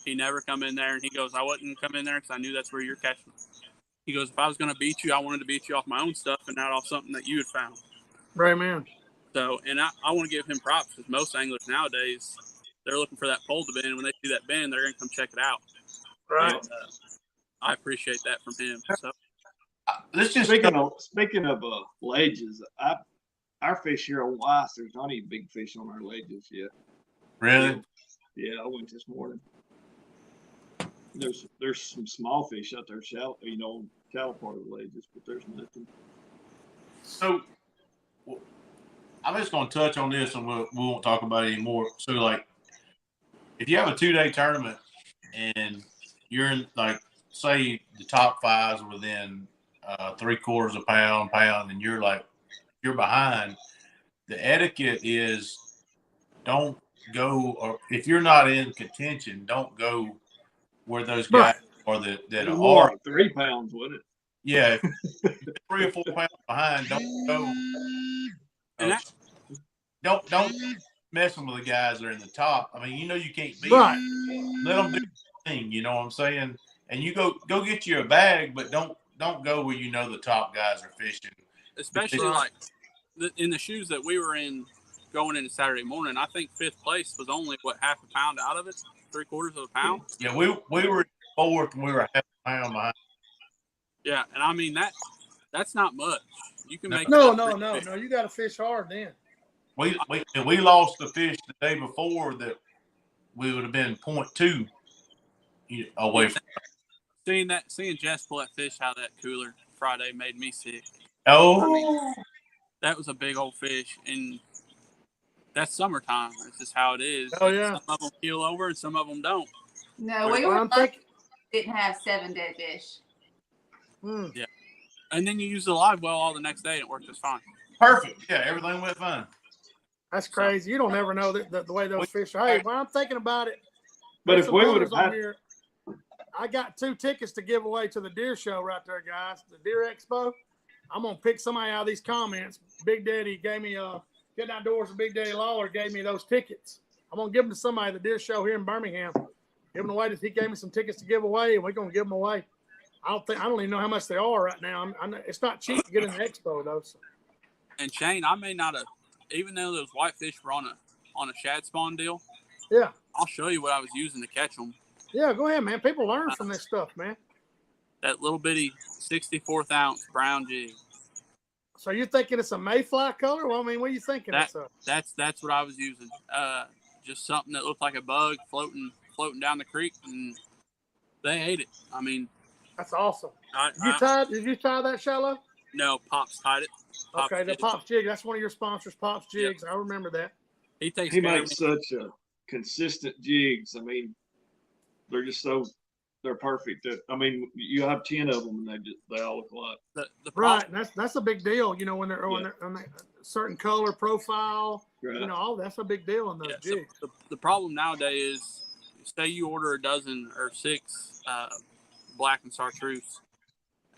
Speaker 3: He never come in there, and he goes, I wouldn't come in there because I knew that's where you're catching. He goes, if I was going to beat you, I wanted to beat you off my own stuff and not off something that you had found.
Speaker 1: Right, man.
Speaker 3: So, and I want to give him props because most anglers nowadays, they're looking for that pole to bend. When they see that bend, they're going to come check it out.
Speaker 1: Right.
Speaker 3: And, I appreciate that from him. So,
Speaker 2: Let's just
Speaker 4: speaking of ledges, our fish here on Weiss, there's not any big fish on our ledges yet.
Speaker 2: really.
Speaker 4: Yeah, I went this morning. There's some small fish out there, shallow part of the ledges, but there's nothing.
Speaker 2: So I'm just going to touch on this, and we won't talk about it anymore. So, like, if you have a 2-day tournament and you're in, like, say the top 5's within 3/4 of a pound, and you're behind, the etiquette is don't go, or if you're not in contention, don't go where those guys are that
Speaker 4: More
Speaker 2: are
Speaker 4: like 3 pounds, wouldn't it?
Speaker 2: Yeah, if you're 3 or 4 pounds behind, don't go. Don't messing with the guys that are in the top. I mean, you can't beat them. Let them do their thing. You know what I'm saying? And you go get you a bag, but don't go where the top guys are fishing.
Speaker 3: Especially like in the shoes that we were in going into Saturday morning, I think 5th place was only half a pound out of it, 3/4 of a pound.
Speaker 2: Yeah, we were 4th and we were half a pound behind.
Speaker 3: Yeah, and I mean that's not much. You can make
Speaker 1: no. You got to fish hard then.
Speaker 2: We lost the fish the day before that we would have been 0.2 away from.
Speaker 3: Seeing Jess pull that fish out of that cooler Friday made me sick.
Speaker 2: Oh,
Speaker 3: I mean, that was a big old fish, and that's summertime. That's just how it is.
Speaker 1: Oh yeah.
Speaker 3: Some of them keel over, and some of them don't.
Speaker 5: No, we were lucky didn't have 7 dead fish.
Speaker 3: Yeah, and then you use the live well all the next day, and it worked just fine.
Speaker 2: Perfect. Yeah, everything went fine.
Speaker 1: That's crazy. You don't ever know the way those fish are. Hey, when I'm thinking about it,
Speaker 4: but if we would have had
Speaker 1: here, I got 2 tickets to give away to the deer show right there, guys. The Deer Expo. I'm gonna pick somebody out of these comments. Big Daddy gave me Getting Outdoors with Big Daddy Lawler gave me those tickets. I'm gonna give them to somebody at the deer show here in Birmingham. Give them away. He gave me some tickets to give away, and we're gonna give them away. I don't even know how much they are right now. It's not cheap to get in the expo though. So.
Speaker 3: And Shane, I may not have, even though those whitefish were on a shad spawn deal.
Speaker 1: Yeah.
Speaker 3: I'll show you what I was using to catch them.
Speaker 1: Yeah, go ahead, man. People learn from this stuff, man.
Speaker 3: That little bitty 64th ounce brown jig.
Speaker 1: So you're thinking it's a mayfly color? Well, I mean, what are you thinking?
Speaker 3: That's what I was using. Just something that looked like a bug floating down the creek, and they ate it. I mean,
Speaker 1: that's awesome. Did you tie that, Shilo?
Speaker 3: No, Pops tied it.
Speaker 1: Okay, the Pops Jig. That's one of your sponsors, Pops Jigs. Yep. I remember that.
Speaker 3: He
Speaker 4: makes such a consistent jigs. I mean, they're perfect. I mean, you have 10 of them, and they all look alike.
Speaker 1: Right, and that's a big deal. When they're on a certain color profile. Right. That's a big deal in those jigs.
Speaker 3: So the problem nowadays is, say you order a dozen or 6 black and chartreuse,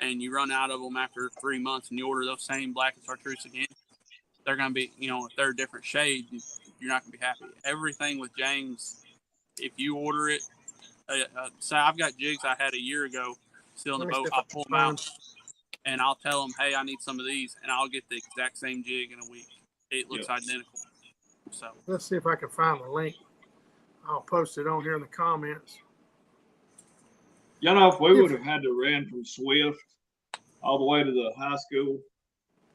Speaker 3: and you run out of them after 3 months, and you order those same black and chartreuse again, they're going to be, if they're a different shade, you're not going to be happy. Everything with James, if you order it, say I've got jigs I had a year ago still in the boat, I'll pull them out, and I'll tell them, hey, I need some of these, and I'll get the exact same jig in a week. It looks identical. So
Speaker 1: let's see if I can find the link. I'll post it on here in the comments.
Speaker 4: You know, if we would have had to run from Swift all the way to the high school,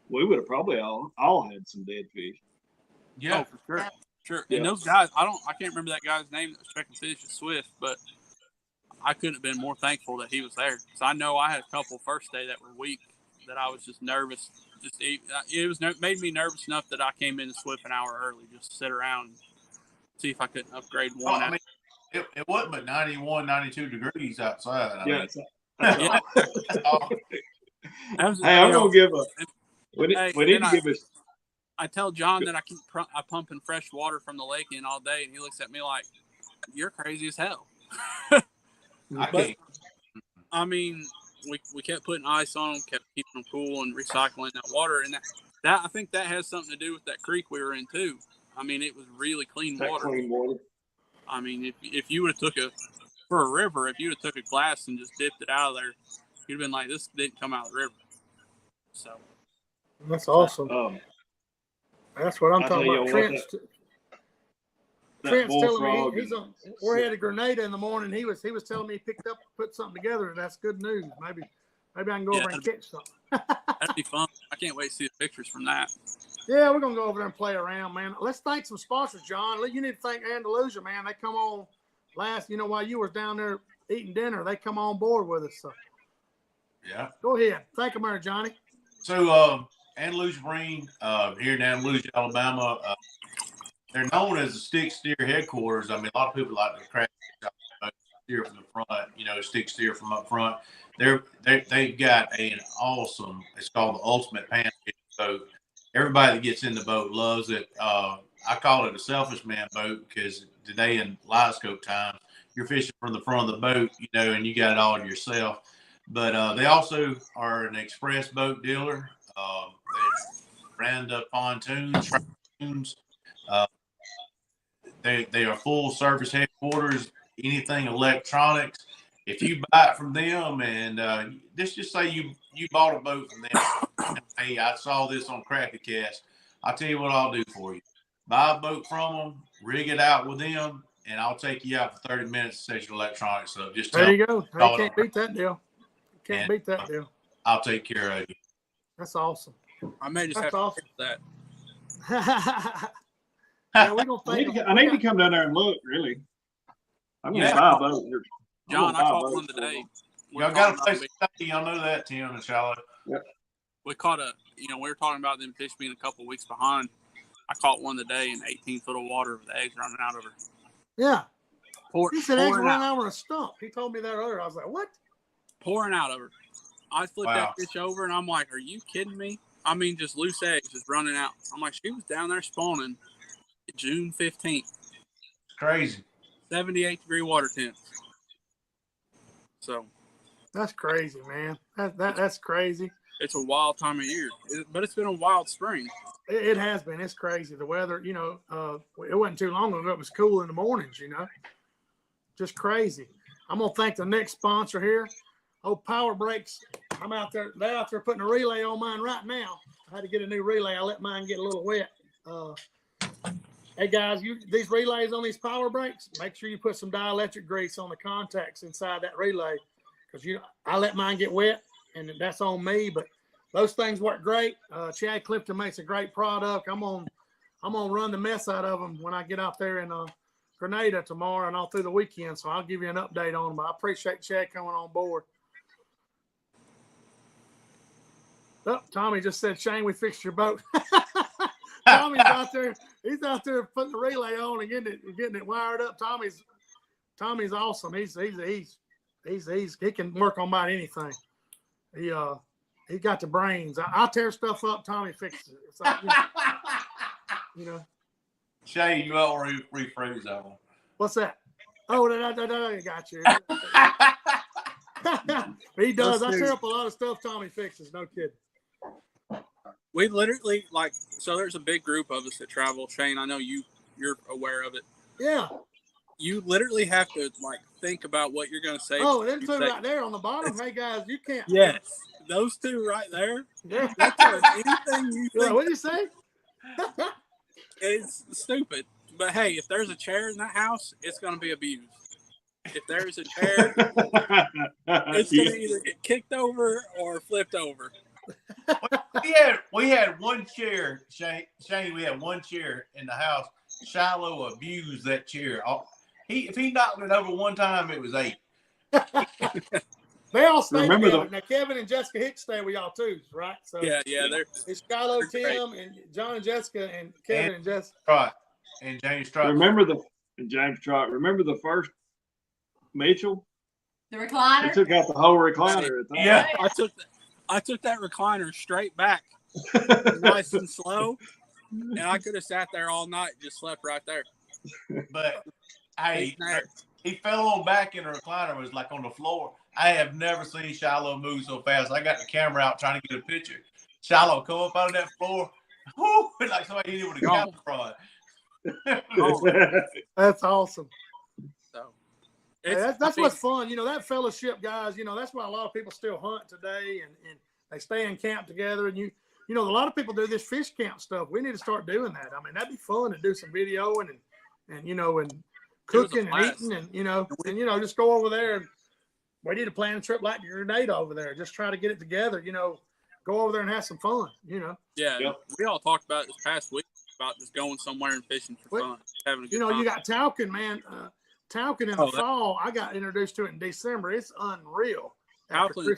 Speaker 4: we would have probably all had some dead fish.
Speaker 2: Yeah,
Speaker 3: for sure. Sure.
Speaker 4: Yeah.
Speaker 3: And those guys, I can't remember that guy's name that was checking fish at Swift, but I couldn't have been more thankful that he was there. So I know I had a couple first day that were weak that I was just nervous. Made me nervous enough that I came into Swift an hour early just to sit around and see if I couldn't upgrade one.
Speaker 2: Well, I mean, it wasn't but 91, 92 degrees outside. I mean,
Speaker 3: Yeah.
Speaker 4: Hey, I'm gonna give a. We need to give us.
Speaker 3: I tell John that I pumping fresh water from the lake in all day, and he looks at me like, "You're crazy as hell." I mean, we kept putting ice on them, kept keeping them cool, and recycling that water, and that I think that has something to do with that creek we were in too. I mean, it was really clean water.
Speaker 4: Clean water.
Speaker 3: I mean, if you would have for a river, if you would have took a glass and just dipped it out of there, you'd have been like, this didn't come out of the river. So
Speaker 1: that's awesome. That's what I'm talking about. Trent's telling me we're at a Grenada in the morning. He was telling me he put something together, and that's good news. Maybe I can go over and catch something.
Speaker 3: That'd be fun. I can't wait to see the pictures from that.
Speaker 1: Yeah, we're gonna go over there and play around, man. Let's thank some sponsors, John. You need to thank Andalusia, man. They come on while you were down there eating dinner, they come on board with us. So
Speaker 2: yeah.
Speaker 1: Go ahead. Thank them, Johnny.
Speaker 2: So Andalusia Marine here in Andalusia, Alabama, they're known as the stick steer headquarters. I mean, a lot of people like the Crappie steer from the front, stick steer from up front. They've got an awesome, it's called the ultimate pancake boat. Everybody that gets in the boat loves it. I call it a selfish man boat because today in live scope time, you're fishing from the front of the boat, and you got it all to yourself. But they also are an express boat dealer. They brand up pontoons. They are full service headquarters, anything electronics. If you buy it from them, and let's just say you bought a boat from them, hey, I saw this on CrappieKast. I'll tell you what I'll do for you. Buy a boat from them, rig it out with them, and I'll take you out for 30 minutes to set your electronics up. Just
Speaker 1: there you go. You can't beat that deal. Can't beat that deal.
Speaker 2: I'll take care of you.
Speaker 1: That's awesome.
Speaker 3: I may just have to that.
Speaker 1: Yeah, we're gonna
Speaker 4: I need to come down there and look. Really, I'm gonna buy a boat here.
Speaker 3: John, I caught one today.
Speaker 2: Y'all got a place to stay. Y'all know that, Tim and Shilo.
Speaker 4: Yep.
Speaker 3: We caught we were talking about them fish being a couple of weeks behind. I caught one today in 18 foot of water with the eggs running out of her.
Speaker 1: Yeah. He said eggs running out of a stump. He told me that earlier. I was like, what?
Speaker 3: Pouring out of her. I flipped that fish over and I'm like, are you kidding me? I mean, just loose eggs just running out. I'm like, she was down there spawning June 15th.
Speaker 2: Crazy.
Speaker 3: 78-degree water temps. So.
Speaker 1: That's crazy, man. That's crazy.
Speaker 3: It's a wild time of year, but it's been a wild spring.
Speaker 1: It has been. It's crazy. The weather, it wasn't too long ago. It was cool in the mornings, just crazy. I'm going to thank the next sponsor here. Power Brakes. I'm out there. They're out there putting a relay on mine right now. I had to get a new relay. I let mine get a little wet. Hey guys, these relays on these Power Brakes, make sure you put some dielectric grease on the contacts inside that relay, because I let mine get wet, and that's on me. But those things work great. Chad Clifton makes a great product. I'm gonna run the mess out of them when I get out there in Grenada tomorrow and all through the weekend. So I'll give you an update on them. But I appreciate Chad coming on board. Oh, Tommy just said, Shane, we fixed your boat. Tommy's out there. He's out there putting the relay on and getting it wired up. Tommy's awesome. He can work on about anything. He got the brains. I tear stuff up. Tommy fixes it. It's like,
Speaker 2: Shay, you all rephrase that one.
Speaker 1: What's that? Oh, I got you. He does. I tear up a lot of stuff Tommy fixes. No kidding.
Speaker 3: We literally so there's a big group of us that travel. Shane, I know you're aware of it.
Speaker 1: Yeah. You
Speaker 3: literally have to think about what you're going to say.
Speaker 1: Oh, them two right there on the bottom. Hey guys, you can't.
Speaker 3: Yes, those two right there.
Speaker 1: Yeah.
Speaker 3: That's anything you think.
Speaker 1: What did you say?
Speaker 3: It's stupid. But hey, if there's a chair in that house, it's going to be abused. if there's a chair, it's gonna either get kicked over or flipped over.
Speaker 2: We had one chair, Shane. We had one chair in the house. Shilo abused that chair. If he knocked it over one time, it was 8.
Speaker 1: They all stay together. Now Kevin and Jessica Hicks stay with y'all too, right? So
Speaker 3: yeah,
Speaker 1: it's Shilo, Tim, and John and Jessica, and Kevin and Jessica.
Speaker 2: Trot and James Trot.
Speaker 4: Remember the first Mitchell?
Speaker 5: The recliner.
Speaker 4: They took out the whole recliner.
Speaker 2: Yeah,
Speaker 3: I took that recliner straight back, nice and slow, and I could have sat there all night, just slept right there.
Speaker 2: But hey, he fell on back in the recliner, was like on the floor. I have never seen Shilo move so fast. I got the camera out trying to get a picture. Shilo come up out of that floor, like somebody hit it with a camera rod.
Speaker 1: That's awesome.
Speaker 3: So
Speaker 1: that's what's fun. That fellowship, guys, that's why a lot of people still hunt today and they stay in camp together. And a lot of people do this fish camp stuff. We need to start doing that. I mean, that'd be fun to do some videoing and cooking and eating and just go over there. And we need to plan a trip like Grenada over there. Just try to get it together, go over there and have some fun,
Speaker 3: Yeah. Yep. We all talked about it this past week about just going somewhere and fishing for fun. Having a good time.
Speaker 1: You got Talcon, man. Talcon in the fall, I got introduced to it in December. It's unreal.
Speaker 3: Talcon,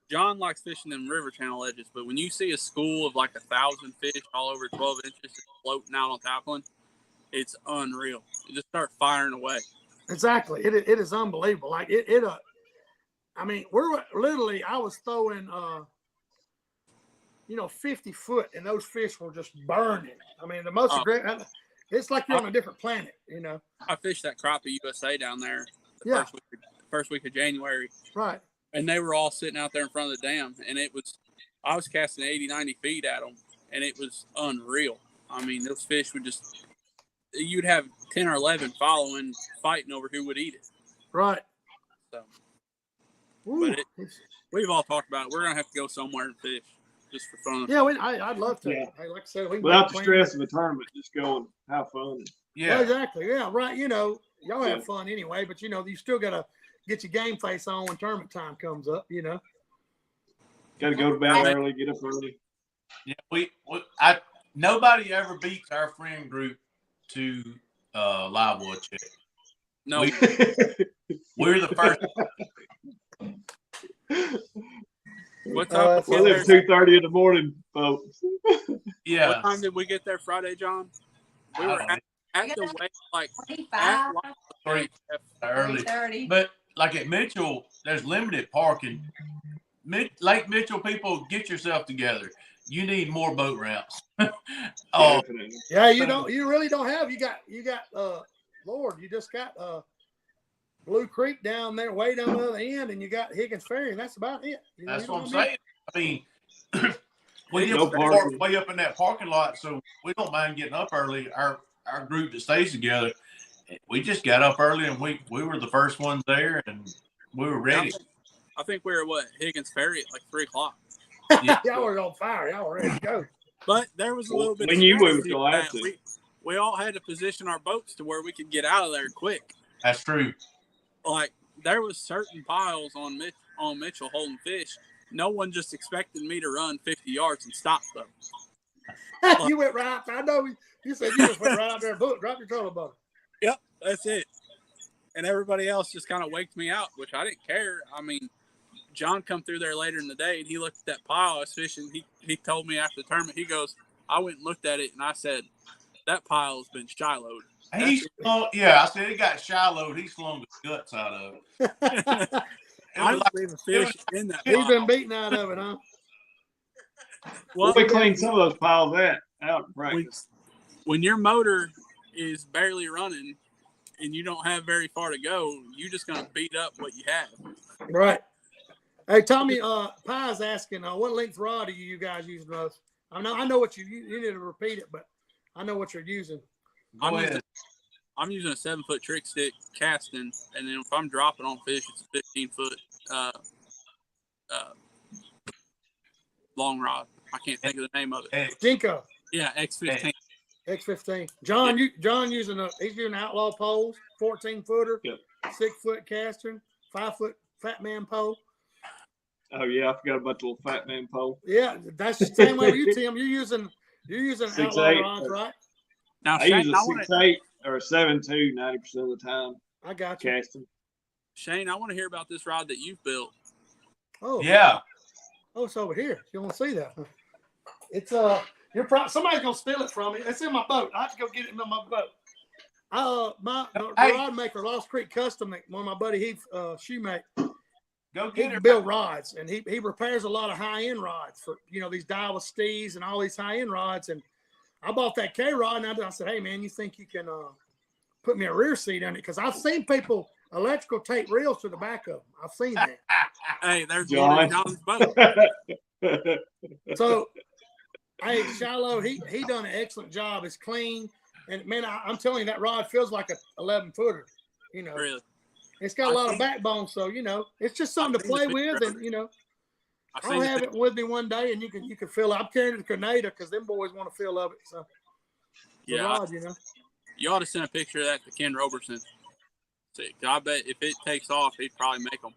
Speaker 3: John likes fishing in river channel edges, but when you see a school of like 1,000 fish all over 12 inches floating out on Talcon, it's unreal. You just start firing away.
Speaker 1: Exactly. It is unbelievable. Like I mean, we're literally, I was throwing, 50 foot, and those fish were just burning. I mean, the most aggressive. It's like you're on a different planet,
Speaker 3: I fished that Crappie USA down there first week of January.
Speaker 1: Right.
Speaker 3: And they were all sitting out there in front of the dam, and I was casting 80, 90 feet at them, and it was unreal. I mean, those fish would you'd have 10 or 11 fighting over who would eat it.
Speaker 1: Right.
Speaker 3: So, but we've all talked about it. We're going to have to go somewhere and fish just for fun.
Speaker 1: Yeah, I'd love to. Yeah. Hey, like I said,
Speaker 4: without the stress of a tournament, just go and have fun.
Speaker 1: Yeah, exactly. Yeah, right. Y'all have fun anyway, but you still got to get your game face on when tournament time comes up.
Speaker 4: Got to go to bed early, get up early.
Speaker 2: Yeah, nobody ever beats our friend group to live wood check.
Speaker 3: No,
Speaker 2: we're the first.
Speaker 3: What time?
Speaker 4: We live 2:30 in the morning, folks.
Speaker 2: Yeah.
Speaker 3: What time did we get there Friday, John? We were at the way like
Speaker 5: 25.
Speaker 2: Early. But like at Mitchell, there's limited parking. Lake Mitchell people, get yourself together. You need more boat ramps.
Speaker 1: Yeah, you really don't have. You got Lord, you just got Blue Creek down there, way down the other end, and you got Higgins Ferry, and that's about it.
Speaker 2: That's what I'm saying. I mean, we park way up in that parking lot, so we don't mind getting up early. Our group that stays together, we just got up early, and we were the first ones there, and we were ready.
Speaker 3: I think we were Higgins Ferry at like 3:00.
Speaker 1: Yeah. Y'all were on fire. Y'all were ready to go.
Speaker 3: But there was a little bit.
Speaker 4: We knew we were going to have to.
Speaker 3: We all had to position our boats to where we could get out of there quick.
Speaker 2: That's true.
Speaker 3: Like there was certain piles on Mitchell holding fish. No one just expected me to run 50 yards and stop them.
Speaker 1: You went right. I know you said you just went right out there and drop your trolling motor.
Speaker 3: Yep, that's it. And everybody else just kind of waked me out, which I didn't care. I mean, John come through there later in the day, and he looked at that pile I was fishing. He told me after the tournament, he goes, I went and looked at it, and I said, that pile has been Shilo'd.
Speaker 2: I said it got Shilo'd. He's flown the guts out of it.
Speaker 3: I don't even fish in that pile.
Speaker 1: He's been beaten out of it, huh?
Speaker 4: Well, we cleaned some of those piles out in practice.
Speaker 3: When your motor is barely running and you don't have very far to go, you're just going to beat up what you have.
Speaker 1: Right. Hey, Tommy, Pie's asking, what length rod are you guys using most? I know what you need to repeat it, but I know what you're using.
Speaker 3: I'm using a 7-foot trick stick casting, and then if I'm dropping on fish, it's a 15-foot long rod. I can't think of the name of it.
Speaker 1: Jinko.
Speaker 3: Yeah, X15.
Speaker 1: X15. John using he's using outlaw poles, 14-footer.
Speaker 4: Yep.
Speaker 1: 6-foot casting, 5-foot fat man pole.
Speaker 4: Oh yeah, I forgot about the little fat man pole.
Speaker 1: Yeah, that's the same way with you, Tim. You're using outlaw
Speaker 4: 6'8",
Speaker 1: rods, right?
Speaker 3: Now,
Speaker 4: I
Speaker 3: Shane,
Speaker 4: use a 6'8" or a 7'2" 90% of the time
Speaker 1: I got you.
Speaker 4: casting.
Speaker 3: Shane, I want to hear about this rod that you've built.
Speaker 1: Oh
Speaker 2: Yeah.
Speaker 1: Oh, it's over here. You want to see that? It's somebody's gonna steal it from me. It's in my boat. I have to go get it in my boat. The rod maker, Lost Creek Custom, one of my buddy Heath shoemake.
Speaker 2: Go
Speaker 1: He
Speaker 2: get
Speaker 1: can
Speaker 2: it.
Speaker 1: build rods, and he repairs a lot of high end rods for these Daiwa Stees and all these high end rods. And I bought that K rod, and I said, hey man, you think you can put me a rear seat on it? Because I've seen people electrical tape reels to the back of them. I've seen that.
Speaker 3: Hey, there's
Speaker 4: John.
Speaker 3: one in John's boat.
Speaker 1: So, hey, Shilo, he done an excellent job. It's clean, and man, I'm telling you, that rod feels like a 11-footer.
Speaker 3: Really?
Speaker 1: It's got a lot of backbone, so it's just something to play with, and I'll have it with me one day, and you can feel it. I'm carrying it to Grenada because them boys want to feel of it. So,
Speaker 3: Yeah,
Speaker 1: rod,
Speaker 3: you ought to send a picture of that to Ken Roberson. See, I bet if it takes off, he'd probably make them.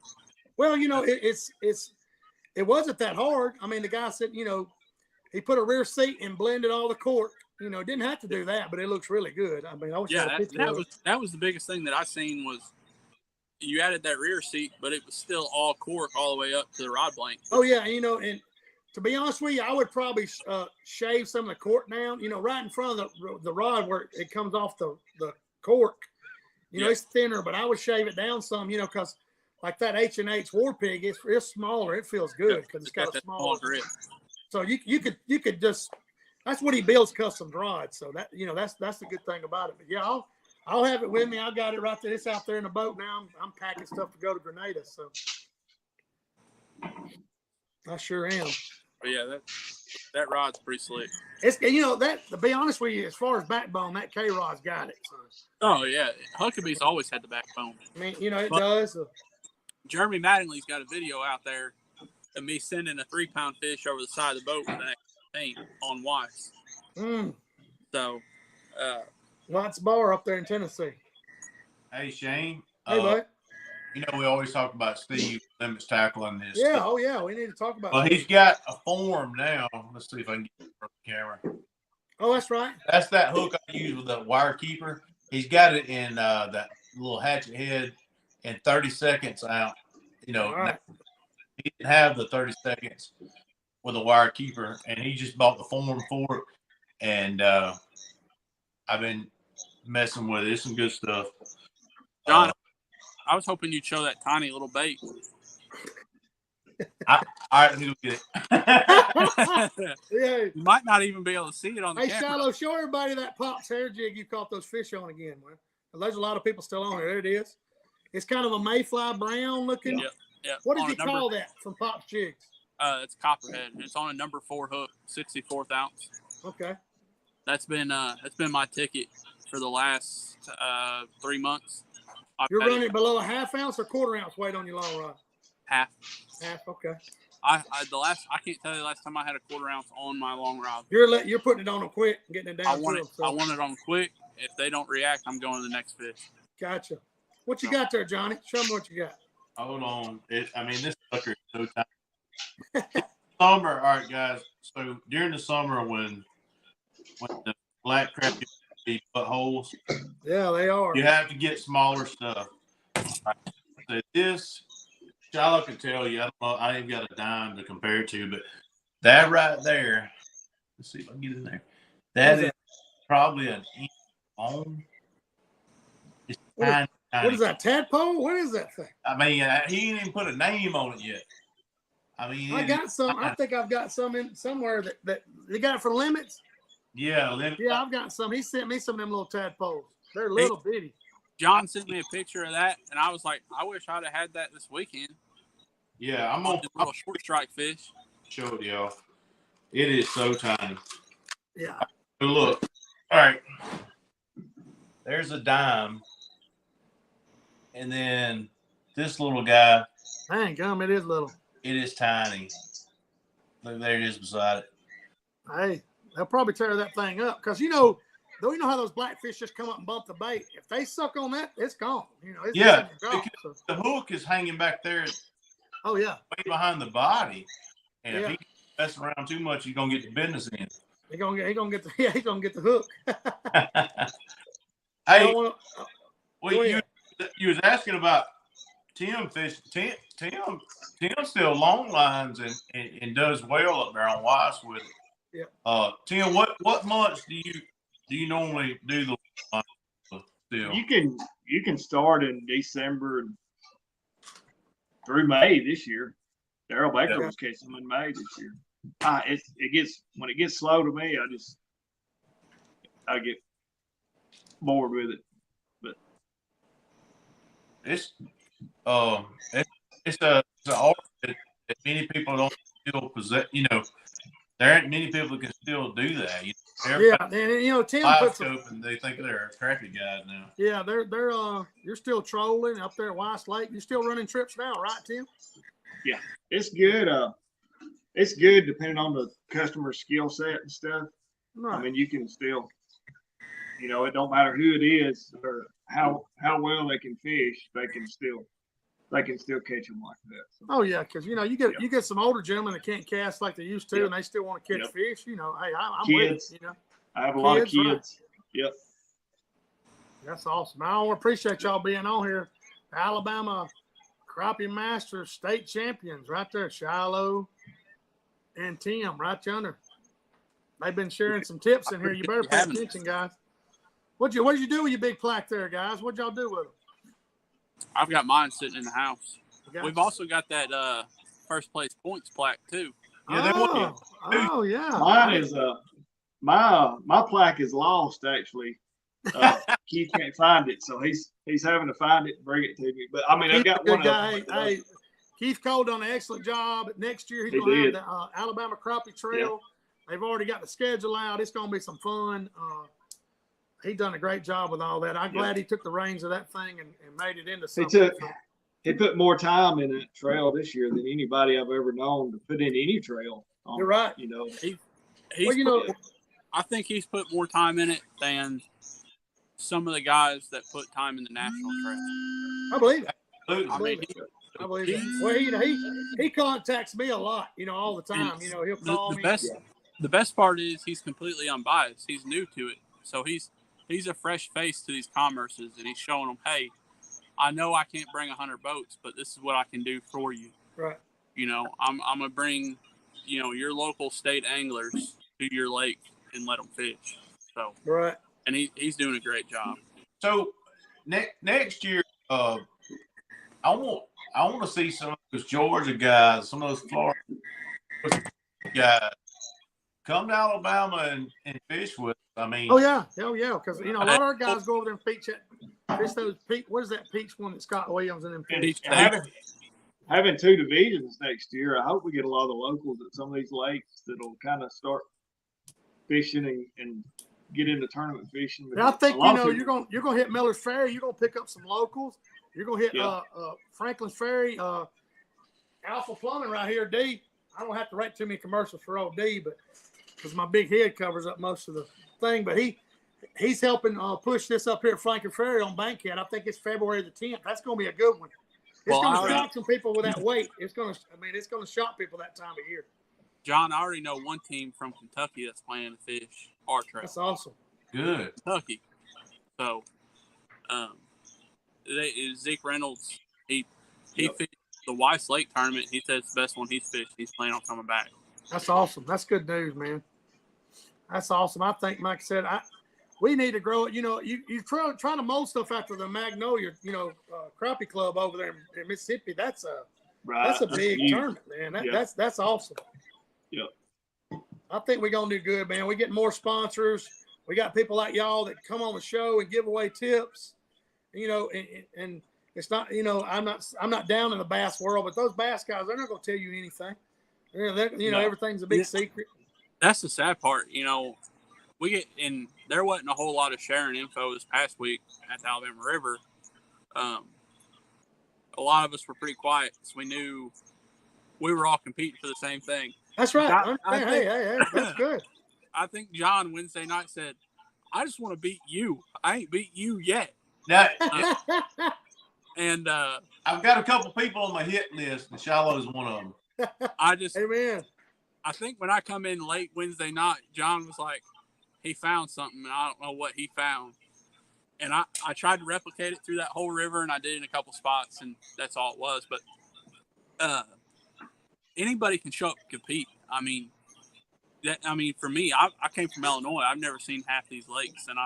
Speaker 1: Well, it wasn't that hard. I mean, the guy said, he put a rear seat and blended all the cork. Didn't have to do that, but it looks really good. I mean, I wish I had a picture of it.
Speaker 3: That was the biggest thing that I seen was you added that rear seat, but it was still all cork all the way up to the rod blank.
Speaker 1: Oh yeah, and to be honest with you, I would probably shave some of the cork down. Right in front of the rod where it comes off the cork. It's thinner, but I would shave it down some. Because like that H&H War Pig, it's smaller. It feels good because it's got a smaller
Speaker 3: grip.
Speaker 1: So you could just, that's what he builds custom rods. So that that's the good thing about it. But yeah, I'll have it with me. I got it right there. It's out there in the boat now. I'm packing stuff to go to Grenada. So I sure am.
Speaker 3: But yeah, that rod's pretty slick.
Speaker 1: It's that, to be honest with you, as far as backbone, that K rod's got it. So.
Speaker 3: Oh yeah, Huckabee's always had the backbone.
Speaker 1: I mean, it does.
Speaker 3: Jeremy Mattingly's got a video out there of me sending a 3-pound fish over the side of the boat with that thing on Weiss. So,
Speaker 1: Watts Bar up there in Tennessee.
Speaker 2: Hey Shane.
Speaker 1: Hey, bud.
Speaker 2: We always talk about Steve Limits tackling this.
Speaker 1: Yeah, oh yeah, we need to talk about.
Speaker 2: Well, he's got a form now. Let's see if I can get it from the camera.
Speaker 1: Oh, that's right.
Speaker 2: That's that hook I use with the wire keeper. He's got it in that little hatchet head in 30 seconds out.
Speaker 1: Right.
Speaker 2: He didn't have the 30 seconds with a wire keeper, and he just bought the form for it. And I've been messing with it. It's some good stuff.
Speaker 3: John, I was hoping you'd show that tiny little bait.
Speaker 2: All right, let me go get it.
Speaker 1: Yeah.
Speaker 3: You might not even be able to see it on the
Speaker 1: Hey,
Speaker 3: camera.
Speaker 1: Shilo, show everybody that Pop's hair jig you caught those fish on again, man. There's a lot of people still on there. There it is. It's kind of a mayfly brown looking.
Speaker 3: Yeah.
Speaker 1: What does he call that from Pop's jigs?
Speaker 3: It's copperhead. It's on a number 4 hook, 64th ounce.
Speaker 1: Okay.
Speaker 3: That's been my ticket for the last 3 months.
Speaker 1: You're running it below a half ounce or quarter ounce weight on your long rod?
Speaker 3: Half.
Speaker 1: Okay.
Speaker 3: I can't tell you the last time I had a quarter ounce on my long rod.
Speaker 1: You're putting it on them quick and getting it down.
Speaker 3: I want it on quick. If they don't react, I'm going to the next fish.
Speaker 1: Gotcha. What you got there, Johnny? Show me what you got.
Speaker 2: Hold on. This sucker is so tight. Summer, all right, guys. So during the summer when the black crappie be buttholes,
Speaker 1: Yeah, they are.
Speaker 2: you have to get smaller stuff. Right. So this, Shilo can tell you, I ain't got a dime to compare it to, but that right there, let's see if I can get in there. That is probably an inch long. It's tiny.
Speaker 1: What is that, tadpole? What is that thing?
Speaker 2: I mean, he ain't even put a name on it yet. I mean,
Speaker 1: I got some. I think I've got some in somewhere that they got it for limits.
Speaker 2: Yeah,
Speaker 1: Yeah, I've got some. He sent me some of them little tadpoles. They're little bitty.
Speaker 3: John sent me a picture of that, and I was like, I wish I'd have had that this weekend.
Speaker 2: Yeah, I'm
Speaker 3: a little short strike fish.
Speaker 2: Show it, y'all. It is so tiny.
Speaker 1: Yeah.
Speaker 2: But look, all right. There's a dime, and then this little guy.
Speaker 1: Dang gum, it is little.
Speaker 2: It is tiny. Look, there it is beside it.
Speaker 1: Hey, they'll probably tear that thing up because though, you know how those blackfish just come up and bump the bait. If they suck on that, it's gone. You know, it's
Speaker 2: Yeah,
Speaker 1: it's gone. So,
Speaker 2: the hook is hanging back there
Speaker 1: oh yeah,
Speaker 2: way behind the body. And
Speaker 1: Yeah.
Speaker 2: if he mess around too much, he's gonna get the business in.
Speaker 1: he's gonna get the hook.
Speaker 2: Hey,
Speaker 1: Go
Speaker 2: well,
Speaker 1: ahead.
Speaker 2: you was asking about Tim fish. Tim still long lines and does well up there on Weiss with it.
Speaker 1: Yeah.
Speaker 2: Tim, what months do you normally do the long lines still?
Speaker 4: You can start in December through May this year. Daryl Baker was catching them in May this year. When it gets slow to me, I get bored with it. But
Speaker 2: it's a art that many people don't still possess. You know, there aren't many people that can still do that. You know,
Speaker 1: Yeah, and you know Tim puts
Speaker 2: and they think they're a crappie guy now.
Speaker 1: Yeah, they're you're still trolling up there at Weiss Lake. You're still running trips now, right, Tim?
Speaker 4: yeah, it's good. It's good depending on the customer skill set and stuff.
Speaker 1: Right.
Speaker 4: I mean, you can still, you know, it don't matter who it is or how well they can fish, they can still catch them like that. So,
Speaker 1: Oh yeah, because you know you get some older gentlemen that can't cast like they used to, and they still want to catch fish. You know, hey, I'm
Speaker 4: kids,
Speaker 1: with it. You know,
Speaker 4: I have a lot of kids.
Speaker 1: Right.
Speaker 4: Yep.
Speaker 1: That's awesome. I want to appreciate y'all being on here. Alabama Crappie Masters state champions, right there, Shilo and Tim, right yonder. They've been sharing some tips in here. You better pay attention, guys. What did you do with your big plaque there, guys? What'd y'all do with them?
Speaker 3: I've got mine sitting in the house.
Speaker 1: Okay.
Speaker 3: We've also got that first place points plaque too.
Speaker 2: Yeah,
Speaker 1: oh yeah.
Speaker 4: Mine is my plaque is lost actually. Keith can't find it, so he's having to find it and bring it to me. But I mean, I've got one.
Speaker 1: Hey, Keith Cole done an excellent job. Next year he's going to have the Alabama Crappie Trail. Yeah. They've already got the schedule out. It's going to be some fun. He done a great job with all that. I'm glad he took the reins of that thing and made it into something.
Speaker 4: He put more time in that trail this year than anybody I've ever known to put in any trail.
Speaker 1: You're right.
Speaker 4: You know,
Speaker 3: I think he's put more time in it than some of the guys that put time in the national trail.
Speaker 1: I believe it.
Speaker 2: I
Speaker 1: believe it. Well, he contacts me a lot, you know, all the time. You know, he'll call me.
Speaker 3: The best part is he's completely unbiased. He's new to it, so he's a fresh face to these commerces, and he's showing them, hey, I know I can't bring 100 boats, but this is what I can do for you.
Speaker 1: Right.
Speaker 3: You know, I'm gonna bring, you know, your local state anglers to your lake and let them fish. So
Speaker 1: right.
Speaker 3: And he's doing a great job.
Speaker 2: So next year, I want to see some of those Georgia guys, some of those Florida guys come to Alabama and fish with us. I mean,
Speaker 1: oh yeah, because you know a lot of our guys go over there and fish those peach. What is that peach one that Scott Williams and them fish?
Speaker 4: Having 2 divisions next year, I hope we get a lot of the locals at some of these lakes that'll kind of start fishing and get into tournament fishing.
Speaker 1: I think you're gonna hit Miller's Ferry. You're gonna pick up some locals. You're gonna hit Franklin's Ferry, Alpha Plumbing right here, D. I don't have to write too many commercials for old D, but because my big head covers up most of the thing. But he's helping push this up here at Franklin Ferry on Bankhead. I think it's February the 10th. That's gonna be a good one. It's gonna shock some people with that weight. It's gonna shock people that time of year.
Speaker 3: John, I already know one team from Kentucky that's planning to fish our trail.
Speaker 1: That's awesome.
Speaker 2: Good.
Speaker 3: Kentucky. So, Zeke Reynolds, he fished the Weiss Lake tournament. He said it's the best one he's fished. He's planning on coming back.
Speaker 1: That's awesome. That's good news, man. That's awesome. I think, like I said, we need to grow it. You know, you're trying to mold stuff after the Magnolia, Crappie Club over there in Mississippi. That's a big tournament, man. That's awesome.
Speaker 4: Yeah.
Speaker 1: I think we're gonna do good, man. We get more sponsors. We got people like y'all that come on the show and give away tips. You know, and it's not, I'm not down in the bass world, but those bass guys, they're not gonna tell you anything. Everything's a big secret.
Speaker 3: That's the sad part. There wasn't a whole lot of sharing info this past week at the Alabama River. A lot of us were pretty quiet, so we knew we were all competing for the same thing.
Speaker 1: That's right. Hey, that's good.
Speaker 3: I think John Wednesday night said, I just want to beat you. I ain't beat you yet.
Speaker 2: Now,
Speaker 3: And
Speaker 2: I've got a couple people on my hit list, and Shiloh's one of them.
Speaker 1: Amen.
Speaker 3: I think when I come in late Wednesday night, John was like, he found something, and I don't know what he found. And I tried to replicate it through that whole river, and I did in a couple spots, and that's all it was. But anybody can show up and compete. I mean, for me, I came from Illinois. I've never seen half these lakes, and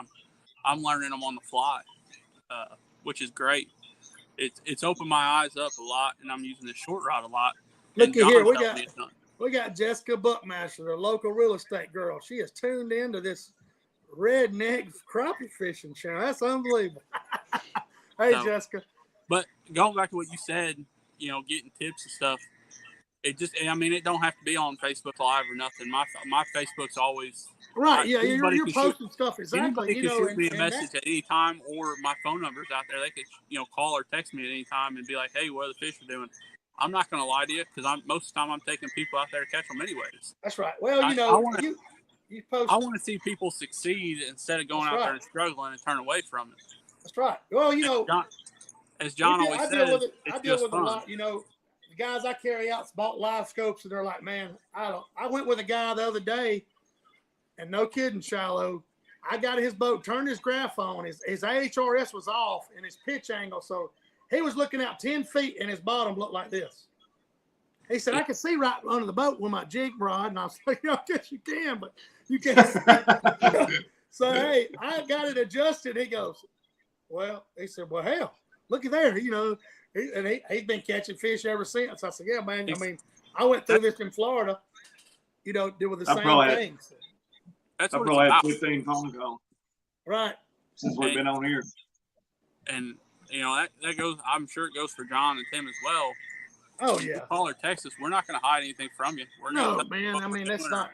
Speaker 3: I'm learning them on the fly, which is great. It's opened my eyes up a lot, and I'm using the short rod a lot.
Speaker 1: Looky here, we got Jessica Buckmaster, the local real estate girl. She is tuned into this redneck crappie fishing channel. That's unbelievable. Hey, Jessica.
Speaker 3: But going back to what you said, getting tips and stuff. It don't have to be on Facebook Live or nothing. My Facebook's always
Speaker 1: right. Yeah, you're posting stuff exactly.
Speaker 3: Anybody can shoot me a message at any time, or my phone number's out there. They could call or text me at any time and be like, "Hey, what are the fish are doing?" I'm not going to lie to you because most of the time I'm taking people out there to catch them anyways.
Speaker 1: That's right. Well, you post.
Speaker 3: I want to see people succeed instead of going out there and struggling and turn away from it.
Speaker 1: That's right. Well,
Speaker 3: as John always says,
Speaker 1: I deal with a lot. The guys I carry out bought live scopes, and they're like, "Man, I went with a guy the other day, and no kidding, Shilo. I got his boat, turned his graph on, his AHRS was off, and his pitch angle, so he was looking out 10 feet, and his bottom looked like this. He said, I can see right under the boat with my jig rod, and I was like, I guess you can, but you can't see. So, hey, I got it adjusted. He goes, well, he said, well, hell, look at there, he's been catching fish ever since. I said, yeah, man. I mean, I went through this in Florida, did with the same things.
Speaker 3: That's
Speaker 4: I
Speaker 3: what
Speaker 4: probably
Speaker 3: it's
Speaker 4: had
Speaker 3: about.
Speaker 4: 15 phone calls.
Speaker 1: Right.
Speaker 4: Since we've been on here.
Speaker 3: And, that goes, I'm sure it goes for John and Tim as well.
Speaker 1: Oh, yeah.
Speaker 3: Call or text us. We're not going to hide anything from you.
Speaker 1: No, man. I mean, that's not.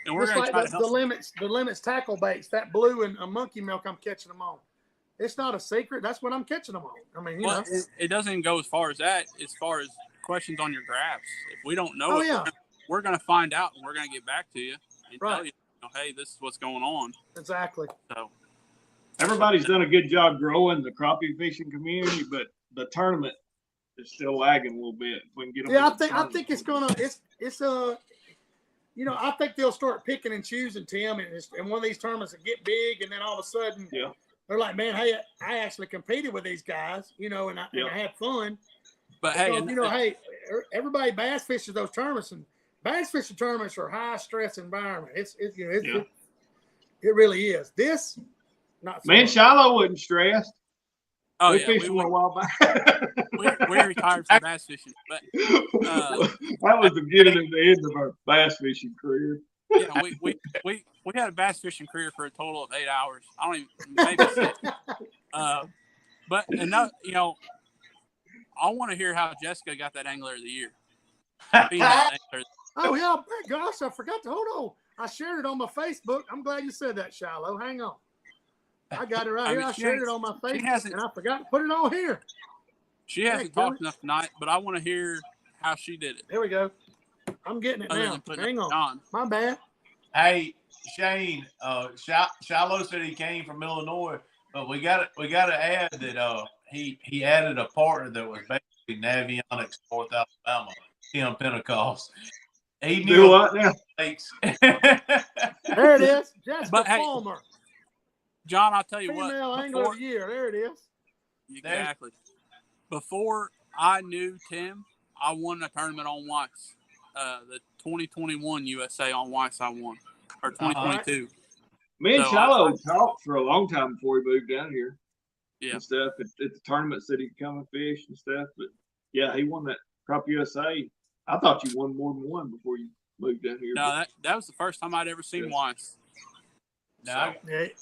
Speaker 3: And we're
Speaker 1: just
Speaker 3: going
Speaker 1: like the limits tackle baits, that blue and a monkey milk, I'm catching them on. It's not a secret. That's what I'm catching them on. I mean,
Speaker 3: it doesn't go as far as that. As far as questions on your graphs, if we don't know we're going to find out, and we're going to get back to you and tell you, hey, this is what's going on.
Speaker 1: Exactly.
Speaker 3: So
Speaker 4: everybody's done a good job growing the crappie fishing community, but the tournament is still lagging a little bit. If we can get them
Speaker 1: I think it's gonna. I think they'll start picking and choosing, Tim, and one of these tournaments will get big, and then all of a sudden, they're like, man, hey, I actually competed with these guys, and I had fun.
Speaker 3: But
Speaker 1: because, hey, everybody bass fishes those tournaments, and bass fishing tournaments are high stress environment. It really is. This, not so
Speaker 4: man,
Speaker 1: much.
Speaker 4: Shilo wasn't stressed.
Speaker 3: Oh,
Speaker 4: we fished one a while back.
Speaker 3: we retired from bass fishing, but
Speaker 4: that was the beginning and the end of our bass fishing career.
Speaker 3: Yeah, we had a bass fishing career for a total of 8 hours. I don't even maybe 6. But enough, I want to hear how Jessica got that Angler of the Year.
Speaker 1: Oh yeah, gosh, I forgot to hold on. I shared it on my Facebook. I'm glad you said that, Shilo. Hang on. I got it right here. I shared it on my Facebook, and I forgot to put it on here.
Speaker 3: She hasn't talked enough tonight, but I want to hear how she did it.
Speaker 1: Here we go. I'm getting it now. Hang on. My bad.
Speaker 2: Hey, Shane, Shilo said he came from Illinois, but we got to add that he added a partner that was basically Navionics, North Alabama, Tim Pentecost. He knew
Speaker 4: what now?
Speaker 1: There it is. Jessica Palmer.
Speaker 3: John, I'll tell you
Speaker 1: Female
Speaker 3: what.
Speaker 1: Angler of the Year. There it is.
Speaker 3: Exactly. Before I knew Tim, I won a tournament on Weiss. The 2021 USA on Weiss I won. Or 2022.
Speaker 4: Me and Shilo talked for a long time before he moved down here. Yeah. And stuff. At the tournaments that he'd come and fish and stuff. But yeah, he won that Crop USA. I thought you won more than one before you moved down here.
Speaker 3: No, that was the first time I'd ever seen Weiss.
Speaker 2: Now,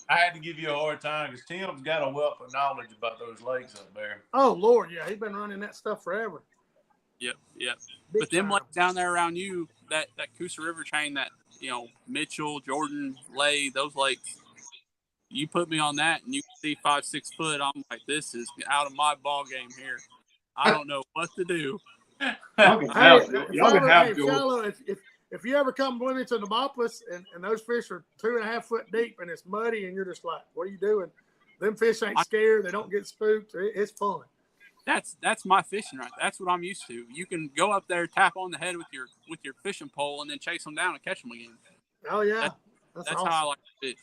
Speaker 2: I had to give you a hard time because Tim's got a wealth of knowledge about those lakes up there.
Speaker 1: Oh, Lord, yeah. He's been running that stuff forever.
Speaker 3: Yep. But them lakes down there around you, that Coosa River chain, that, Mitchell, Jordan, Lay, those lakes, you put me on that and you can see 5-6 foot. I'm like, this is out of my ball game here. I don't know what to do.
Speaker 4: Y'all can have
Speaker 1: Shilo, if you ever come with me to Demopolis and those fish are 2.5 foot deep and it's muddy and you're just like, what are you doing? Them fish ain't scared. They don't get spooked. It's fun.
Speaker 3: That's my fishing right. That's what I'm used to. You can go up there, tap on the head with your fishing pole, and then chase them down and catch them again.
Speaker 1: Oh yeah,
Speaker 3: that's
Speaker 1: awesome.
Speaker 3: how I like to fish.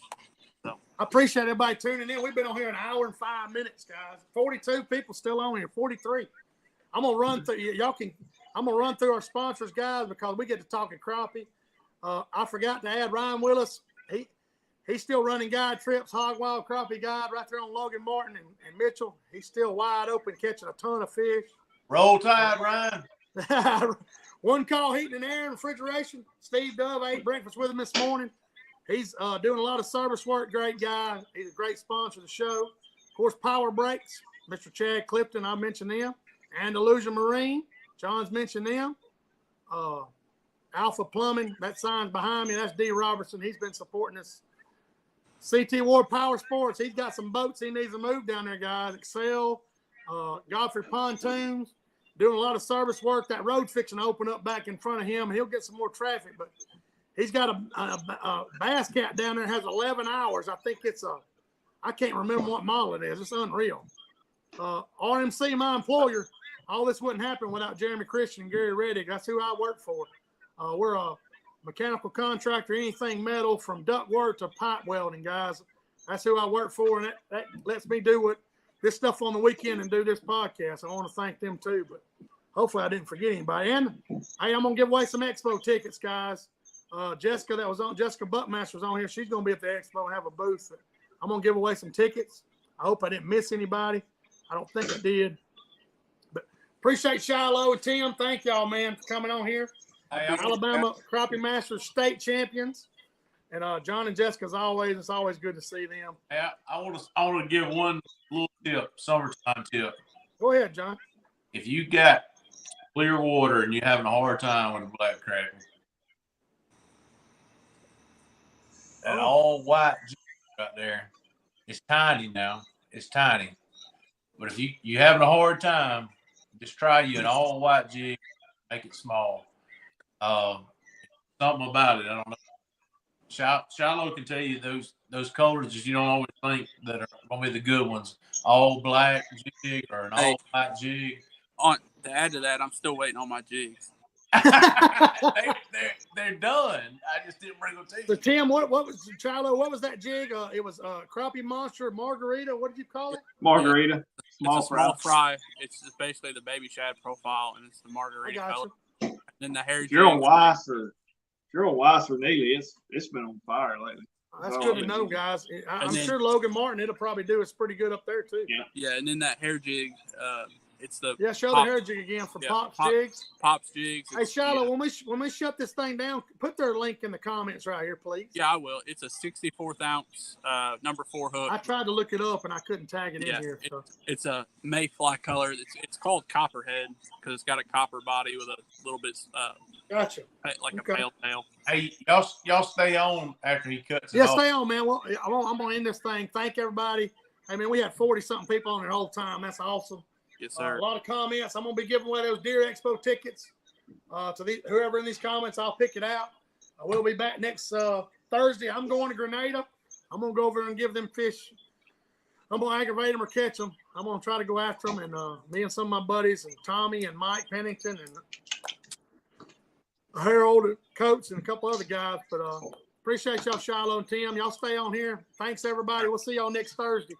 Speaker 3: So
Speaker 1: I appreciate everybody tuning in. We've been on here an hour and 5 minutes, guys. 42 people still on here. 43. I'm gonna run through I'm gonna run through our sponsors, guys, because we get to talking crappie. I forgot to add Ryan Willis. He's still running guide trips, Hog Wild Crappie Guide right there on Logan Martin and Mitchell. He's still wide open, catching a ton of fish.
Speaker 2: Roll Tide, Ryan.
Speaker 1: One call, heating and air and refrigeration. Steve Dove, I ate breakfast with him this morning. He's doing a lot of service work. Great guy. He's a great sponsor of the show. Of course, Power Brakes, Mr. Chad Clifton, I mentioned them. And Illusion Marine, John's mentioned them. Alpha Plumbing, that sign's behind me. That's D. Robertson. He's been supporting us. CT Ward Power Sports, he's got some boats he needs to move down there, guys. Excel, Godfrey Pontoons, doing a lot of service work. That road fixing to open up back in front of him. He'll get some more traffic, but he's got a bass cat down there that has 11 hours. I think I can't remember what model it is. It's unreal. RMC, my employer, all this wouldn't happen without Jeremy Christian and Gary Reddick. That's who I work for. We're a mechanical contractor, anything metal from ductwork to pipe welding, guys. That's who I work for, and that lets me do this stuff on the weekend and do this podcast. I want to thank them too, but hopefully I didn't forget anybody. And hey, I'm gonna give away some expo tickets, guys. Jessica Buckmaster was on here. She's gonna be at the expo and have a booth. I'm gonna give away some tickets. I hope I didn't miss anybody. I don't think I did. But appreciate Shilo and Tim. Thank y'all, man, for coming on here.
Speaker 2: Hey,
Speaker 1: Alabama Crappie Masters state champions. And John and Jessica, as always, it's always good to see them.
Speaker 2: Hey, I want to give one little tip, summertime tip.
Speaker 1: Go ahead, John.
Speaker 2: If you got clear water and you're having a hard time with a black crappie, that all white jig right there, it's tiny now. It's tiny. But if you're having a hard time, just try you an all white jig, make it small. Something about it, I don't know. Shilo can tell you those colors that you don't always think that are going to be the good ones. All black jig or an all white jig.
Speaker 3: To add to that, I'm still waiting on my jigs.
Speaker 2: They're done. I just didn't bring them to you.
Speaker 1: So Tim, what was Shilo? What was that jig? It was Crappie Monster Margarita. What did you call it?
Speaker 4: Margarita.
Speaker 3: It's a small fry. It's just basically the baby shad profile, and it's the margarita
Speaker 1: I got
Speaker 3: color. And then the hair.
Speaker 4: If you're on Weiss or Neely, it's been on fire lately.
Speaker 1: That's good to know, guys. I'm sure Logan Martin, it'll probably do us pretty good up there too.
Speaker 3: Yeah, and then that hair jig, it's the
Speaker 1: show the hair jig again for Pops Jigs.
Speaker 3: Pops Jigs.
Speaker 1: Hey Shilo, when we shut this thing down, put their link in the comments right here, please.
Speaker 3: Yeah, I will. It's a 64th ounce number 4 hook.
Speaker 1: I tried to look it up and I couldn't tag it in here. So.
Speaker 3: It's a mayfly color. It's called copperhead because it's got a copper body with a little bit
Speaker 1: gotcha.
Speaker 3: Like a pale tail.
Speaker 2: Hey, y'all stay on after he cuts it off.
Speaker 1: Stay on, man. Well, I'm gonna end this thing. Thank everybody. Hey man, we had 40-something people on there the whole time. That's awesome.
Speaker 3: Yes, sir.
Speaker 1: A lot of comments. I'm gonna be giving away those Deer Expo tickets to whoever in these comments. I'll pick it out. We'll be back next Thursday. I'm going to Grenada. I'm gonna go over and give them fish. I'm gonna aggravate them or catch them. I'm gonna try to go after them, and me and some of my buddies and Tommy and Mike Pennington and Harold Coates and a couple other guys. But appreciate y'all, Shilo and Tim. Y'all stay on here. Thanks everybody. We'll see y'all next Thursday.